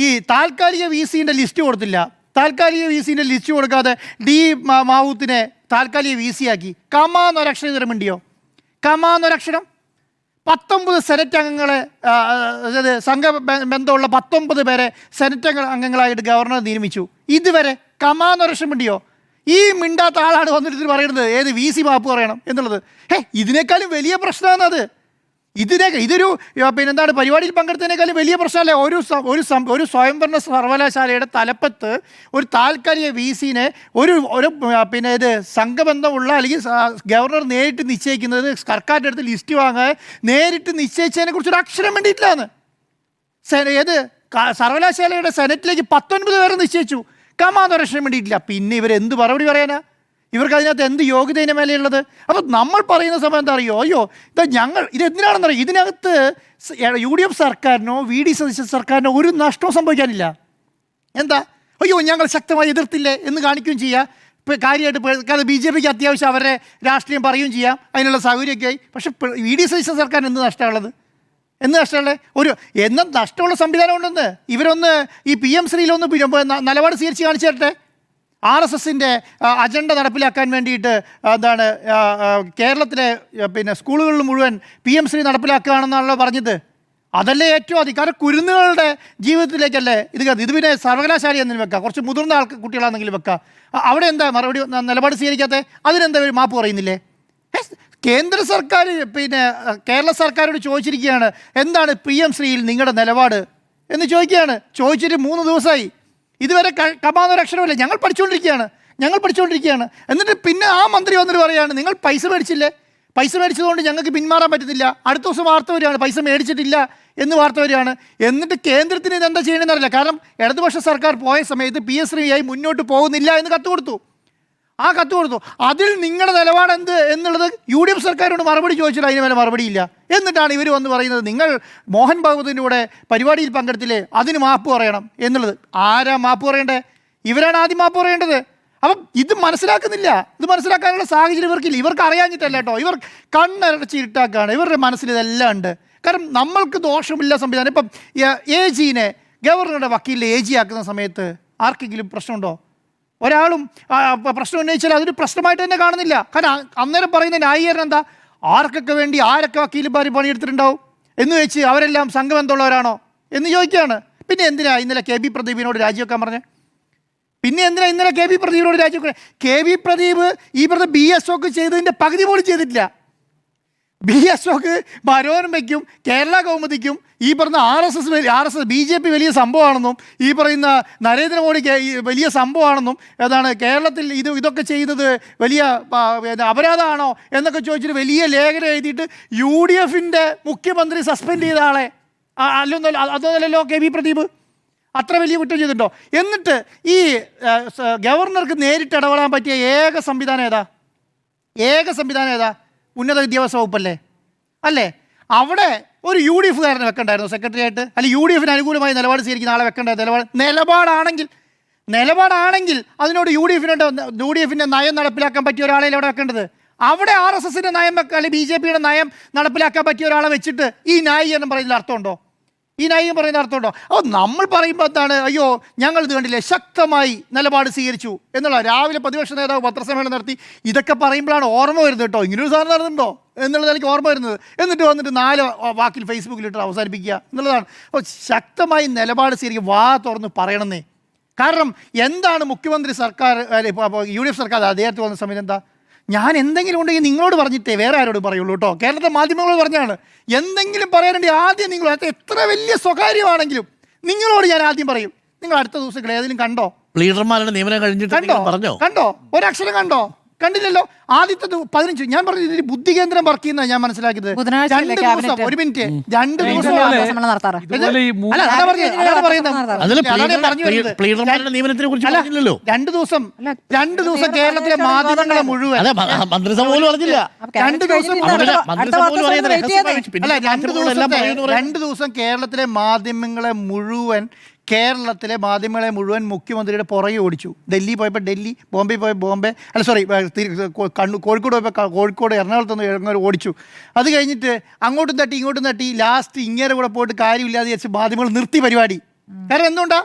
ഈ താൽക്കാലിക VCൻ്റെ ലിസ്റ്റ് കൊടുത്തില്ല. താൽക്കാലിക VCൻ്റെ ലിസ്റ്റ് കൊടുക്കാതെ മാവൂത്തിനെ താൽക്കാലിക VC ആക്കി. കമാന്നൊരക്ഷരം ഇതുവരെ മിണ്ടിയോ? കമാന്നൊരക്ഷരം. 19 സെനറ്റ് അംഗങ്ങളെ, അതായത് സംഘബന്ധമുള്ള 19 പേരെ സെനറ്റ് അംഗങ്ങളായിട്ട് ഗവർണർ നിയമിച്ചു. ഇതുവരെ കമാന്നൊരക്ഷരം മിണ്ടിയോ? ഈ മിണ്ടാത്ത ആളാണ് വന്നിട്ട് പറയുന്നത് ഏത് VC മാപ്പ് പറയണം എന്നുള്ളത്. ഇതിനേക്കാളും വലിയ പ്രശ്നമാണ് അത്. ഇതൊരു എന്താണ് പരിപാടിയിൽ പങ്കെടുത്തതിനേക്കാളും വലിയ പ്രശ്നമല്ലേ? ഒരു സ്വയംഭരണ സർവകലാശാലയുടെ തലപ്പത്ത് ഒരു താൽക്കാലിക VCനെ ഒരു ഇത് സംഘബന്ധമുള്ള അല്ലെങ്കിൽ ഗവർണർ നേരിട്ട് നിശ്ചയിക്കുന്നത്, സർക്കാരിൻ്റെ അടുത്ത് ലിസ്റ്റ് വാങ്ങാൻ നേരിട്ട് നിശ്ചയിച്ചതിനെ കുറിച്ചൊരു അക്ഷരം വേണ്ടിയിട്ടില്ലാന്ന്. ഏത് സർവകലാശാലയുടെ സെനറ്റിലേക്ക് 19 പേരെ നിശ്ചയിച്ചു. കമാന്നൊരു അക്ഷരം വേണ്ടിയിട്ടില്ല. പിന്നെ ഇവരെന്ത് മറുപടി പറയാനാ? ഇവർക്ക് അതിനകത്ത് എന്ത് യോഗ്യതയുടെ മേലെയുള്ളത്? അപ്പോൾ നമ്മൾ പറയുന്ന സമയം എന്താ അറിയോ? ഇതെന്തിനാണെന്നറിയോ? ഇതിനകത്ത് UDF സർക്കാരിനോ VD സതീശൻ സർക്കാരിനോ ഒരു നഷ്ടവും സംഭവിക്കാനില്ല. എന്താ? ഞങ്ങൾ ശക്തമായി എതിർത്തില്ലേ എന്ന് കാണിക്കുകയും ചെയ്യാം. കാര്യമായിട്ട് കാരണം BJPക്ക് അത്യാവശ്യം അവരുടെ രാഷ്ട്രീയം പറയുകയും ചെയ്യാം, അതിനുള്ള സൗകര്യമൊക്കെ ആയി. പക്ഷെ VD സതീശൻ സർക്കാരിന് എന്ത് നഷ്ടമുള്ളത്? എന്ത് നഷ്ടമുള്ളത്? എന്ന നഷ്ടമുള്ള സംവിധാനം ഉണ്ടെന്ന് ഇവരൊന്ന് ഈ PM ശ്രീയിലൊന്ന് നിലപാട് സ്വീകരിച്ച് കാണിച്ചു തരട്ടെ. RSSൻ്റെ അജണ്ട നടപ്പിലാക്കാൻ വേണ്ടിയിട്ട് കേരളത്തിലെ സ്കൂളുകളിൽ മുഴുവൻ PM ശ്രീ നടപ്പിലാക്കുകയാണെന്നാണല്ലോ പറഞ്ഞത്. അതല്ലേ ഏറ്റവും അധികം. കാരണം കുരുന്നുകളുടെ ജീവിതത്തിലേക്കല്ലേ ഇത് പിന്നെ സർവകലാശാല എന്തെങ്കിലും വെക്കാം, കുറച്ച് മുതിർന്ന കുട്ടികളാണെന്നെങ്കിലും വെക്കാം. അവിടെ എന്താ മറുപടി നിലപാട് സ്വീകരിക്കാത്തത്? അതിനെന്താ ഒരു മാപ്പ് പറയുന്നില്ലേ? കേന്ദ്ര സർക്കാർ കേരള സർക്കാരോട് ചോദിച്ചിരിക്കുകയാണ്, എന്താണ് PM ശ്രീയിൽ നിങ്ങളുടെ നിലപാട് എന്ന് ചോദിക്കുകയാണ്. ചോദിച്ചിട്ട് 3 ദിവസമായി. ഇതുവരെ കമാന്നൊരു അക്ഷരമല്ലേ? ഞങ്ങൾ പഠിച്ചുകൊണ്ടിരിക്കുകയാണ്. എന്നിട്ട് പിന്നെ ആ മന്ത്രി വന്നിട്ട് പറയുകയാണ്, നിങ്ങൾ പൈസ മേടിച്ചില്ലേ? പൈസ മേടിച്ചതുകൊണ്ട് ഞങ്ങൾക്ക് പിന്മാറാൻ പറ്റുന്നില്ല. അടുത്ത ദിവസം വാർത്ത വരികയാണ്, പൈസ മേടിച്ചിട്ടില്ല എന്ന് വാർത്ത വരികയാണ്. എന്നിട്ട് കേന്ദ്രത്തിന് ഇതെന്താ ചെയ്യണമെന്ന് അറിയില്ല. കാരണം ഇടതുപക്ഷ സർക്കാർ പോയ സമയത്ത് PS ശ്രീയായി മുന്നോട്ട് പോകുന്നില്ല എന്ന് കത്ത് കൊടുത്തു. അതിൽ നിങ്ങളുടെ നിലപാട് എന്ത് എന്നുള്ളത് UDF സർക്കാരോട് മറുപടി ചോദിച്ചിട്ട് അതിന് മേലെ മറുപടിയില്ല. എന്നിട്ടാണ് ഇവർ വന്ന് പറയുന്നത് നിങ്ങൾ മോഹൻ ഭാഗവതിൻ്റെ കൂടെ പരിപാടിയിൽ പങ്കെടുത്തില്ലേ, അതിന് മാപ്പ് പറയണം എന്നുള്ളത്. ആരാ മാപ്പ് പറയേണ്ടത്? ഇവരാണ് ആദ്യം മാപ്പ് പറയേണ്ടത്. അപ്പം ഇത് മനസ്സിലാക്കുന്നില്ല. ഇത് മനസ്സിലാക്കാനുള്ള സാഹചര്യം ഇവർക്കില്ല. ഇവർക്ക് അറിയാഞ്ഞിട്ടല്ല കേട്ടോ, ഇവർ കണ്ണടച്ചിട്ടാക്കാണ്. ഇവരുടെ മനസ്സിൽ ഇതെല്ലാം ഉണ്ട്. കാരണം നമ്മൾക്ക് ദോഷമില്ല സംവിധാനം. ഇപ്പം AGനെ ഗവർണറുടെ വക്കീലിനെ AG ആക്കുന്ന സമയത്ത് ആർക്കെങ്കിലും പ്രശ്നമുണ്ടോ? ഒരാളും പ്രശ്നം ഉന്നയിച്ചാൽ അതൊരു പ്രശ്നമായിട്ട് തന്നെ കാണുന്നില്ല. കാരണം അന്നേരം പറയുന്ന ന്യായീകരണം എന്താ? ആർക്കൊക്കെ വേണ്ടി ആരൊക്കെ വക്കീലുമാർ പണിയെടുത്തിട്ടുണ്ടാവും എന്ന് വെച്ച് അവരെല്ലാം സംഘബന്ധമുള്ളവരാണോ എന്ന് ചോദിക്കുകയാണ്. പിന്നെ എന്തിനാ ഇന്നലെ KB പ്രദീപിനോട് രാജിവെക്കാൻ പറഞ്ഞത്? KB പ്രദീപ് ഈ പറഞ്ഞ BSOക്ക് ചെയ്തതിൻ്റെ പകുതി പോലും ചെയ്തിട്ടില്ല. BSOക്ക് മനോരമയ്ക്കും കേരള കൗമുദിക്കും ഈ പറഞ്ഞ RSS BJP വലിയ സംഭവമാണെന്നും ഈ പറയുന്ന നരേന്ദ്രമോദിക്ക് വലിയ സംഭവമാണെന്നും കേരളത്തിൽ ഇതൊക്കെ ചെയ്യുന്നത് വലിയ അപരാധമാണോ എന്നൊക്കെ ചോദിച്ചിട്ട് വലിയ ലേഖനം എഴുതിയിട്ട് UDFൻ്റെ മുഖ്യമന്ത്രി സസ്പെൻഡ് ചെയ്ത ആളെ അതല്ലല്ലോ KB പ്രദീപ്. അത്ര വലിയ കുറ്റം ചെയ്തിട്ടുണ്ടോ? എന്നിട്ട് ഈ ഗവർണർക്ക് നേരിട്ട് ഇടപെടാൻ പറ്റിയ ഏക സംവിധാനം ഏതാ? ഉന്നത വിദ്യാഭ്യാസ വകുപ്പല്ലേ? അല്ലേ? അവിടെ ഒരു UDFകാരനെ വെക്കണ്ടായിരുന്നു സെക്രട്ടറി ആയിട്ട്? അല്ലെങ്കിൽ UDFന് അനുകൂലമായി നിലപാട് സ്വീകരിക്കുന്ന ആളെ വെക്കണ്ടായിരുന്നു? നിലപാടാണെങ്കിൽ അതിനോട് UDFൻ്റെ നയം നടപ്പിലാക്കാൻ പറ്റിയ ഒരാളെ അവിടെ വെക്കേണ്ടത്. അവിടെ RSSൻ്റെ നയം അല്ലെങ്കിൽ BJPയുടെ നയം നടപ്പിലാക്കാൻ പറ്റിയ ഒരാളെ വെച്ചിട്ട് ഈ ന്യായീകരണം പറയുന്നതിൽ അർത്ഥമുണ്ടോ? അപ്പോൾ നമ്മൾ പറയുമ്പോൾ എന്താണ്? ഞങ്ങൾ ഇത് കണ്ടില്ലേ, ശക്തമായി നിലപാട് സ്വീകരിച്ചു എന്നുള്ള രാവിലെ പ്രതിപക്ഷ നേതാവ് പത്രസമ്മേളനം നടത്തി. ഇതൊക്കെ പറയുമ്പോഴാണ് ഓർമ്മ വരുന്നത് കേട്ടോ, ഇങ്ങനൊരു സാധനം നടന്നിട്ടുണ്ടോ എന്നുള്ളത് എനിക്ക് ഓർമ്മ വരുന്നത്. എന്നിട്ട് വന്നിട്ട് 4 വാക്കിൽ ഫേസ്ബുക്കിലിട്ട് അവസാനിപ്പിക്കുക എന്നുള്ളതാണ്. അപ്പോൾ ശക്തമായി നിലപാട് സ്വീകരിക്കുക, വാ തുറന്ന് പറയണമെന്നേ. കാരണം എന്താണ് മുഖ്യമന്ത്രി സർക്കാർ UDF സർക്കാർ അദ്ദേഹത്ത് വന്ന സമയത്ത് എന്താ? ഞാൻ എന്തെങ്കിലും ഉണ്ടെങ്കിൽ നിങ്ങളോട് പറഞ്ഞിട്ടേ വേറെ ആരോട് പറയുള്ളൂ കേട്ടോ. കേരളത്തിലെ മാധ്യമങ്ങളോട് പറഞ്ഞാണ്, എന്തെങ്കിലും പറയാനുണ്ടെങ്കിൽ ആദ്യം നിങ്ങൾ, എത്ര വലിയ സ്വകാര്യമാണെങ്കിലും നിങ്ങളോട് ഞാൻ ആദ്യം പറയും. നിങ്ങൾ അടുത്ത ദിവസങ്ങൾ ഏതെങ്കിലും കണ്ടോ? ലീഡർമാരുടെ നിയമനം കഴിഞ്ഞിട്ട് കണ്ടോ? ഒരക്ഷരം കണ്ടോ? കണ്ടില്ലല്ലോ. ആദ്യത്തെ 15 ഞാൻ പറഞ്ഞു ഇതിൽ ബുദ്ധി കേന്ദ്രം വർക്ക് ചെയ്യുന്ന ഞാൻ മനസ്സിലാക്കിയത്. ബുധനാഴ്ച 2 ദിവസം, ഒരു മിനിറ്റ്, 2 ദിവസം നടത്താറ്. ഇതുപോലെ ഈ അല്ല, അതാണ് പറയുന്നത്. അതിൽ അതാണ് ഞാൻ പറഞ്ഞു വരുന്നത്. പ്ലീഡർമാരുടെ നിയമനത്തിനെ കുറിച്ച് പറഞ്ഞില്ലല്ലോ. 2 ദിവസം കേരളത്തിലെ മാധ്യമങ്ങളെ മുഴുവൻ അതെ, മന്ത്രിസഭ പോലും പറഞ്ഞില്ല. 2 ദിവസം മന്ത്രിസഭ പോലും പറയുന്നത് രഹസ്യമായി. പിന്നെ അല്ല, 2 ദിവസം കേരളത്തിലെ മാധ്യമങ്ങളെ മുഴുവൻ മുഖ്യമന്ത്രിയുടെ പുറകെ ഓടിച്ചു. ഡൽഹി പോയപ്പോൾ ഡൽഹി, ബോംബെ പോയപ്പോൾ ബോംബെ, അല്ല സോറി കോഴിക്കോട് പോയപ്പോൾ കോഴിക്കോട്, എറണാകുളത്ത് ഓടിച്ചു. അത് കഴിഞ്ഞിട്ട് അങ്ങോട്ടും തട്ടി ഇങ്ങോട്ടും തട്ടി ലാസ്റ്റ് ഇങ്ങേരെ കൂടെ പോയിട്ട് കാര്യമില്ലാതെ വെച്ച് മാധ്യമങ്ങൾ നിർത്തി പരിപാടി. കാരണം എന്തുകൊണ്ടാ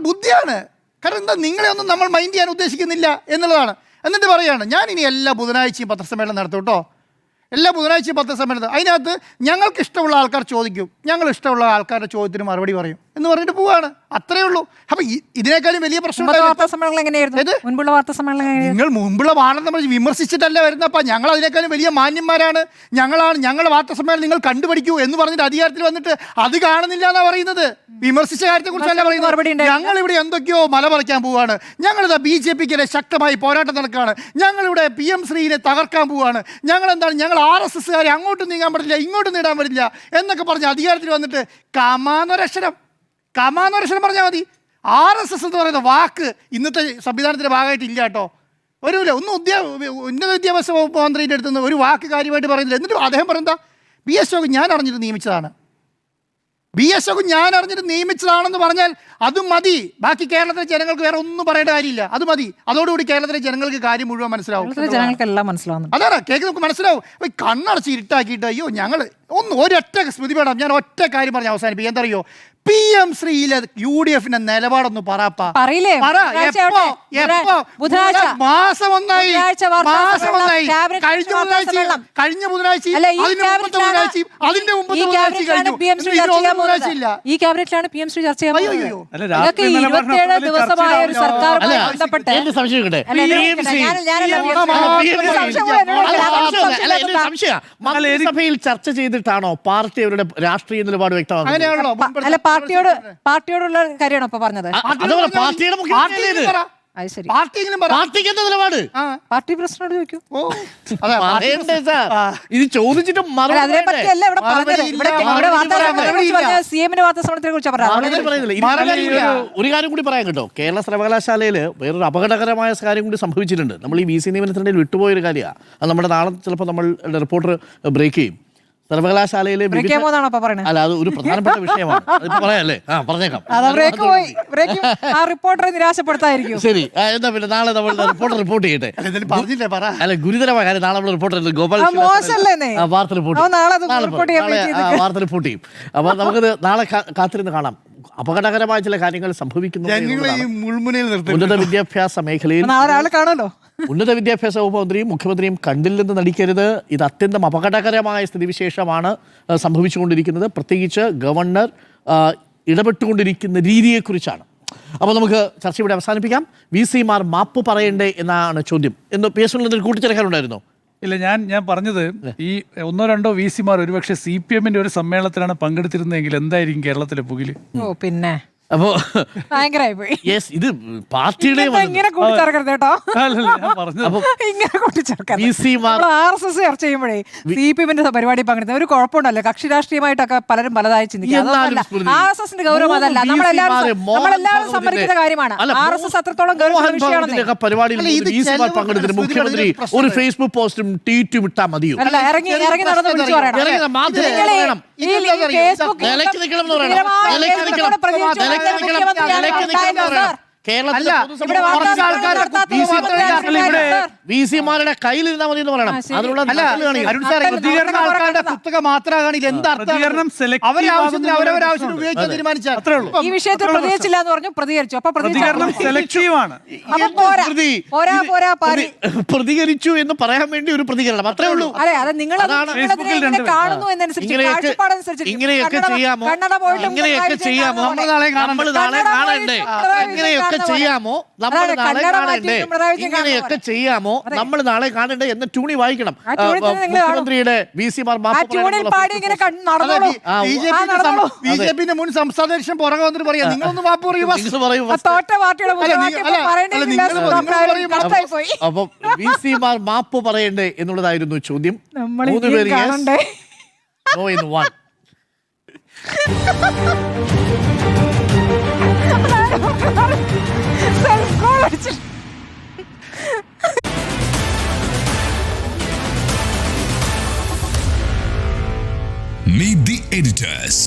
ബുദ്ധിയാണ്. കാരണം എന്താ, നിങ്ങളെ ഒന്നും നമ്മൾ മൈൻഡ് ചെയ്യാൻ ഉദ്ദേശിക്കുന്നില്ല എന്നുള്ളതാണ്. എന്നിട്ട് പറയാണ് ഞാൻ ഇനി എല്ലാ ബുധനാഴ്ചയും പത്രസമ്മേളനം നടത്തും കേട്ടോ, എല്ലാ ബുധനാഴ്ചയും പത്രസമ്മേളനം. അതിനകത്ത് ഞങ്ങൾക്ക് ഇഷ്ടമുള്ള ആൾക്കാർ ചോദിക്കും, ഞങ്ങൾ ഇഷ്ടമുള്ള ആൾക്കാരുടെ ചോദ്യത്തിന് മറുപടി പറയും എന്ന് പറഞ്ഞിട്ട് പോവാണ്. അത്രയേ ഉള്ളൂ. അപ്പം ഇതിനേക്കാളും വലിയ പ്രശ്നം നിങ്ങൾ മുമ്പുള്ള വാർത്ത നമ്മൾ വിമർശിച്ചിട്ടല്ല വരുന്നപ്പോൾ ഞങ്ങൾ അതിനേക്കാളും വലിയ മാന്യന്മാരാണ്, ഞങ്ങളുടെ വാർത്താ സമ്മേളനം നിങ്ങൾ കണ്ടുപിടിക്കൂ എന്ന് പറഞ്ഞിട്ട് അധികാരത്തിൽ വന്നിട്ട് അത് കാണുന്നില്ല എന്നാണ് പറയുന്നത്. വിമർശിച്ച കാര്യത്തെക്കുറിച്ചല്ല പറയുന്നത്. ഞങ്ങളിവിടെ എന്തൊക്കെയോ മല പറിക്കാൻ പോവുകയാണ്, ഞങ്ങളിതാ BJPക്കെതിരെ ശക്തമായി പോരാട്ടം നടക്കുകയാണ്, ഞങ്ങളിവിടെ PM ശ്രീനെ തകർക്കാൻ പോവുകയാണ്, ഞങ്ങൾ RSSകാരെ അങ്ങോട്ടും നീങ്ങാൻ പറ്റില്ല ഇങ്ങോട്ടും നീടാൻ പറ്റില്ല എന്നൊക്കെ പറഞ്ഞ് അധികാരത്തിൽ വന്നിട്ട് കമാന്നൊരക്ഷരം പറഞ്ഞാൽ മതി. RSS എന്ന് പറയുന്ന വാക്ക് ഇന്നത്തെ സംവിധാനത്തിൻ്റെ ഭാഗമായിട്ടില്ല കേട്ടോ. ഉന്നത വിദ്യാഭ്യാസ വകുപ്പ് മന്ത്രിയുടെ അടുത്ത് നിന്ന് ഒരു വാക്ക് കാര്യമായിട്ട് പറയുന്നില്ല. എന്നിട്ട് അദ്ദേഹം പറയുന്നത് BS അശോക് ഞാൻ അറിഞ്ഞിട്ട് നിയമിച്ചതാണെന്ന് പറഞ്ഞാൽ അതും മതി. ബാക്കി കേരളത്തിലെ ജനങ്ങൾക്ക് വേറെ ഒന്നും പറയേണ്ട കാര്യമില്ല, അത് മതി. അതോടുകൂടി കേരളത്തിലെ ജനങ്ങൾക്ക് കാര്യം മുഴുവൻ മനസ്സിലാവും. ജനങ്ങൾക്കെല്ലാം മനസ്സിലാവുന്നു. അതാണ് കേക്ക് നമുക്ക് മനസ്സിലാവും. അപ്പോൾ കണ്ണടച്ച് ഇരുട്ടാക്കിയിട്ട് അയ്യോ ഞങ്ങൾ ഒരൊറ്റ സ്മൃതി വേണം. ഞാൻ ഒറ്റ കാര്യം പറഞ്ഞ് അവസാനിപ്പിക്കും. എന്തറിയോ, PM ശ്രീയിലെ UDF നിലപാടൊന്ന് പറയപ്പാ. മാസം ഒന്നായി കഴിഞ്ഞ ബുധനാഴ്ച അതിന്റെ മുമ്പത്തെ ബുധനാഴ്ച കഴിഞ്ഞു. ഈ ക്യാബിനറ്റിലാണ് PM ശ്രീ ചർച്ച ചെയ്യാൻ പോകുന്നത്. ഇതൊക്കെ 27 ദിവസമായ ഒരു സർക്കാരുമായി ബന്ധപ്പെട്ട് മന്ത്രിസഭയിൽ ചർച്ച ചെയ്തിട്ടാണോ പാർട്ടി അവരുടെ രാഷ്ട്രീയ നിലപാട് വ്യക്തമാക്കുന്നത്? പാർട്ടിയോടുള്ള കാര്യമാണോ ഇപ്പൊ പറഞ്ഞത്? പാർട്ടിയുടെ നിലപാട് പാർട്ടി പ്രസിഡന്റ് ചോദിക്കൂ. ഇത് ചോദിച്ചിട്ട് അതിനെപ്പറ്റിയല്ല ഇവിടെ പറഞ്ഞത്. CM വാർത്താ സമ്മേളനത്തെ കുറിച്ചാണ് പറഞ്ഞത്. ഒരു കാര്യം കൂടി പറയാം കേട്ടോ. കേരള സർവകലാശാലയിൽ വേറൊരു അപകടകരമായ കാര്യം കൂടി സംഭവിച്ചിട്ടുണ്ട്. നമ്മൾ ഈ VC നിയമനത്തിനിടയിൽ വിട്ടുപോയൊരു കാര്യമാണ്. അത് നമ്മുടെ നാളെ ചിലപ്പോൾ നമ്മൾ റിപ്പോർട്ടർ ബ്രേക്ക് ചെയ്യും. സർവകലാശാലയിലെ അല്ല, അത് ഒരു പ്രധാനപ്പെട്ട വിഷയമാണ്. അതിപ്പോ പറയാല്ലേ? പറഞ്ഞേക്കാം. നിരാശപ്പെടുത്തായിരിക്കും. ശരി, എന്താ പിന്നെ നാളെ നമ്മൾ റിപ്പോർട്ട് ചെയ്യട്ടെ. അല്ല, ഗുരുതരമായ കാര്യം. നാളെ നമ്മൾ റിപ്പോർട്ടർ ഗോപാൽ വാർത്ത റിപ്പോർട്ട് ചെയ്യും. അപ്പൊ നമുക്കത് നാളെ കാത്തിരുന്ന് കാണാം. അപകടകരമായ ചില കാര്യങ്ങൾ സംഭവിക്കുന്നു. ഉന്നത വിദ്യാഭ്യാസ മേഖലയിൽ ഉന്നത വിദ്യാഭ്യാസ വകുപ്പ് മന്ത്രിയും മുഖ്യമന്ത്രിയും കണ്ടില്ലെന്ന് നടിക്കരുത്. ഇത് അത്യന്തം അപകടകരമായ സ്ഥിതിവിശേഷമാണ് സംഭവിച്ചുകൊണ്ടിരിക്കുന്നത്. പ്രത്യേകിച്ച് ഗവർണർ ഇടപെട്ടുകൊണ്ടിരിക്കുന്ന രീതിയെക്കുറിച്ചാണ്. അപ്പോൾ നമുക്ക് ചർച്ച ഇവിടെ അവസാനിപ്പിക്കാം. VC മാർ മാപ്പ് പറയണ്ടേ എന്നാണ് ചോദ്യം. എന്ന് PS കൂട്ടിച്ചേർക്കാനുണ്ടായിരുന്നോ? ഇല്ല, ഞാൻ പറഞ്ഞത് ഈ 1-2 VC മാർ ഒരുപക്ഷെ CPM-ന്റെ ഒരു സമ്മേളനത്തിലാണ് പങ്കെടുത്തിരുന്നതെങ്കിൽ എന്തായിരിക്കും കേരളത്തിലെ പുകില്? പിന്നെ അപ്പോ ഭയങ്കരമായി ഇത് പാർട്ടിയുടെ ചർച്ച ചെയ്യുമ്പോഴേ CPM-ന്റെ പരിപാടി പങ്കെടുത്ത ഒരു കുഴപ്പമുണ്ടല്ലോ. കക്ഷി രാഷ്ട്രീയമായിട്ടൊക്കെ പലരും പലതായി ചിന്തിക്കും. RSS-ന്റെ ഗൗരവം അതല്ല, നമ്മളെല്ലാവരും സമ്മതിക്കുന്ന കാര്യമാണ്. RSS അത്രത്തോളം മുഖ്യമന്ത്രി ഒരു ഫേസ്ബുക്ക് പോസ്റ്റും ട്വീറ്റും ഇട്ടാ മതിയോ? ഇറങ്ങി നടന്ന് വിളിച്ചു പറയണം. VC-മാരുടെ കയ്യിലിരുന്നാ മതി എന്ന് പറയണം. അതിനുള്ള ഈ വിഷയത്തിൽ പ്രതികരിച്ചില്ല എന്ന് പറഞ്ഞു, പ്രതികരിച്ചു. അപ്പൊ പ്രതികരിച്ചു എന്ന് പറയാൻ വേണ്ടി ഒരു പ്രതികരണം, അത്രേ ഉള്ളൂ. അതെ, അത് നിങ്ങൾ കാണുന്നു എന്നനുസരിച്ച് ഇങ്ങനെയൊക്കെ ചെയ്യാമോ? നമ്മൾ നാളെ കാണണ്ടേ? ഇങ്ങനെയൊക്കെ ഇങ്ങനെയൊക്കെ കാണുന്ന പോലെ. ചെയ്യാമോ നമ്മൾ അതാണ് നാളെ കന്നഡ കാണണ്ടേ, മാറ്റിയിട്ട് പിണറായി വിജയൻ ഇങ്ങനെയൊക്കെ കാണുന്ന പോലെ. ചെയ്യാമോ നമ്മൾ നാളെ കാണണ്ടേ എന്ന ട്യൂണി വായിക്കണം. ആ ട്യൂണിൽ തന്നെ നിങ്ങൾ മുഖ്യമന്ത്രിയുടെ VC-മാർ ആ മാപ്പ് ട്യൂണിൽ പറയാനുള്ള പാടി ഇങ്ങനെ നടന്നോളൂ. നടന്നോളൂ. ബിജെപിന്റെ മുൻ സംസ്ഥാന അധ്യക്ഷൻ പുറകെ വന്നിട്ട് പറയാം നിങ്ങളൊന്ന് മാപ്പ് പറയൂ ബസ്. നിങ്ങൾ പറയൂ ആ തോറ്റ പാർട്ടിയുടെ മുദ്രാവാക്യം അല്ല, പറയേണ്ടിയില്ല. നിങ്ങൾ പറയൂ. കറക്റ്റായി പോയി. അപ്പം VC-മാർ മാപ്പ് പറയണ്ടേ എന്നുള്ളതായിരുന്നു ചോദ്യം. നമ്മൾ 3 പേര് yes, കാണണ്ടേ. no in 1. സെൽഫ് ഗോൾ അടിച്ചു. Meet the editors.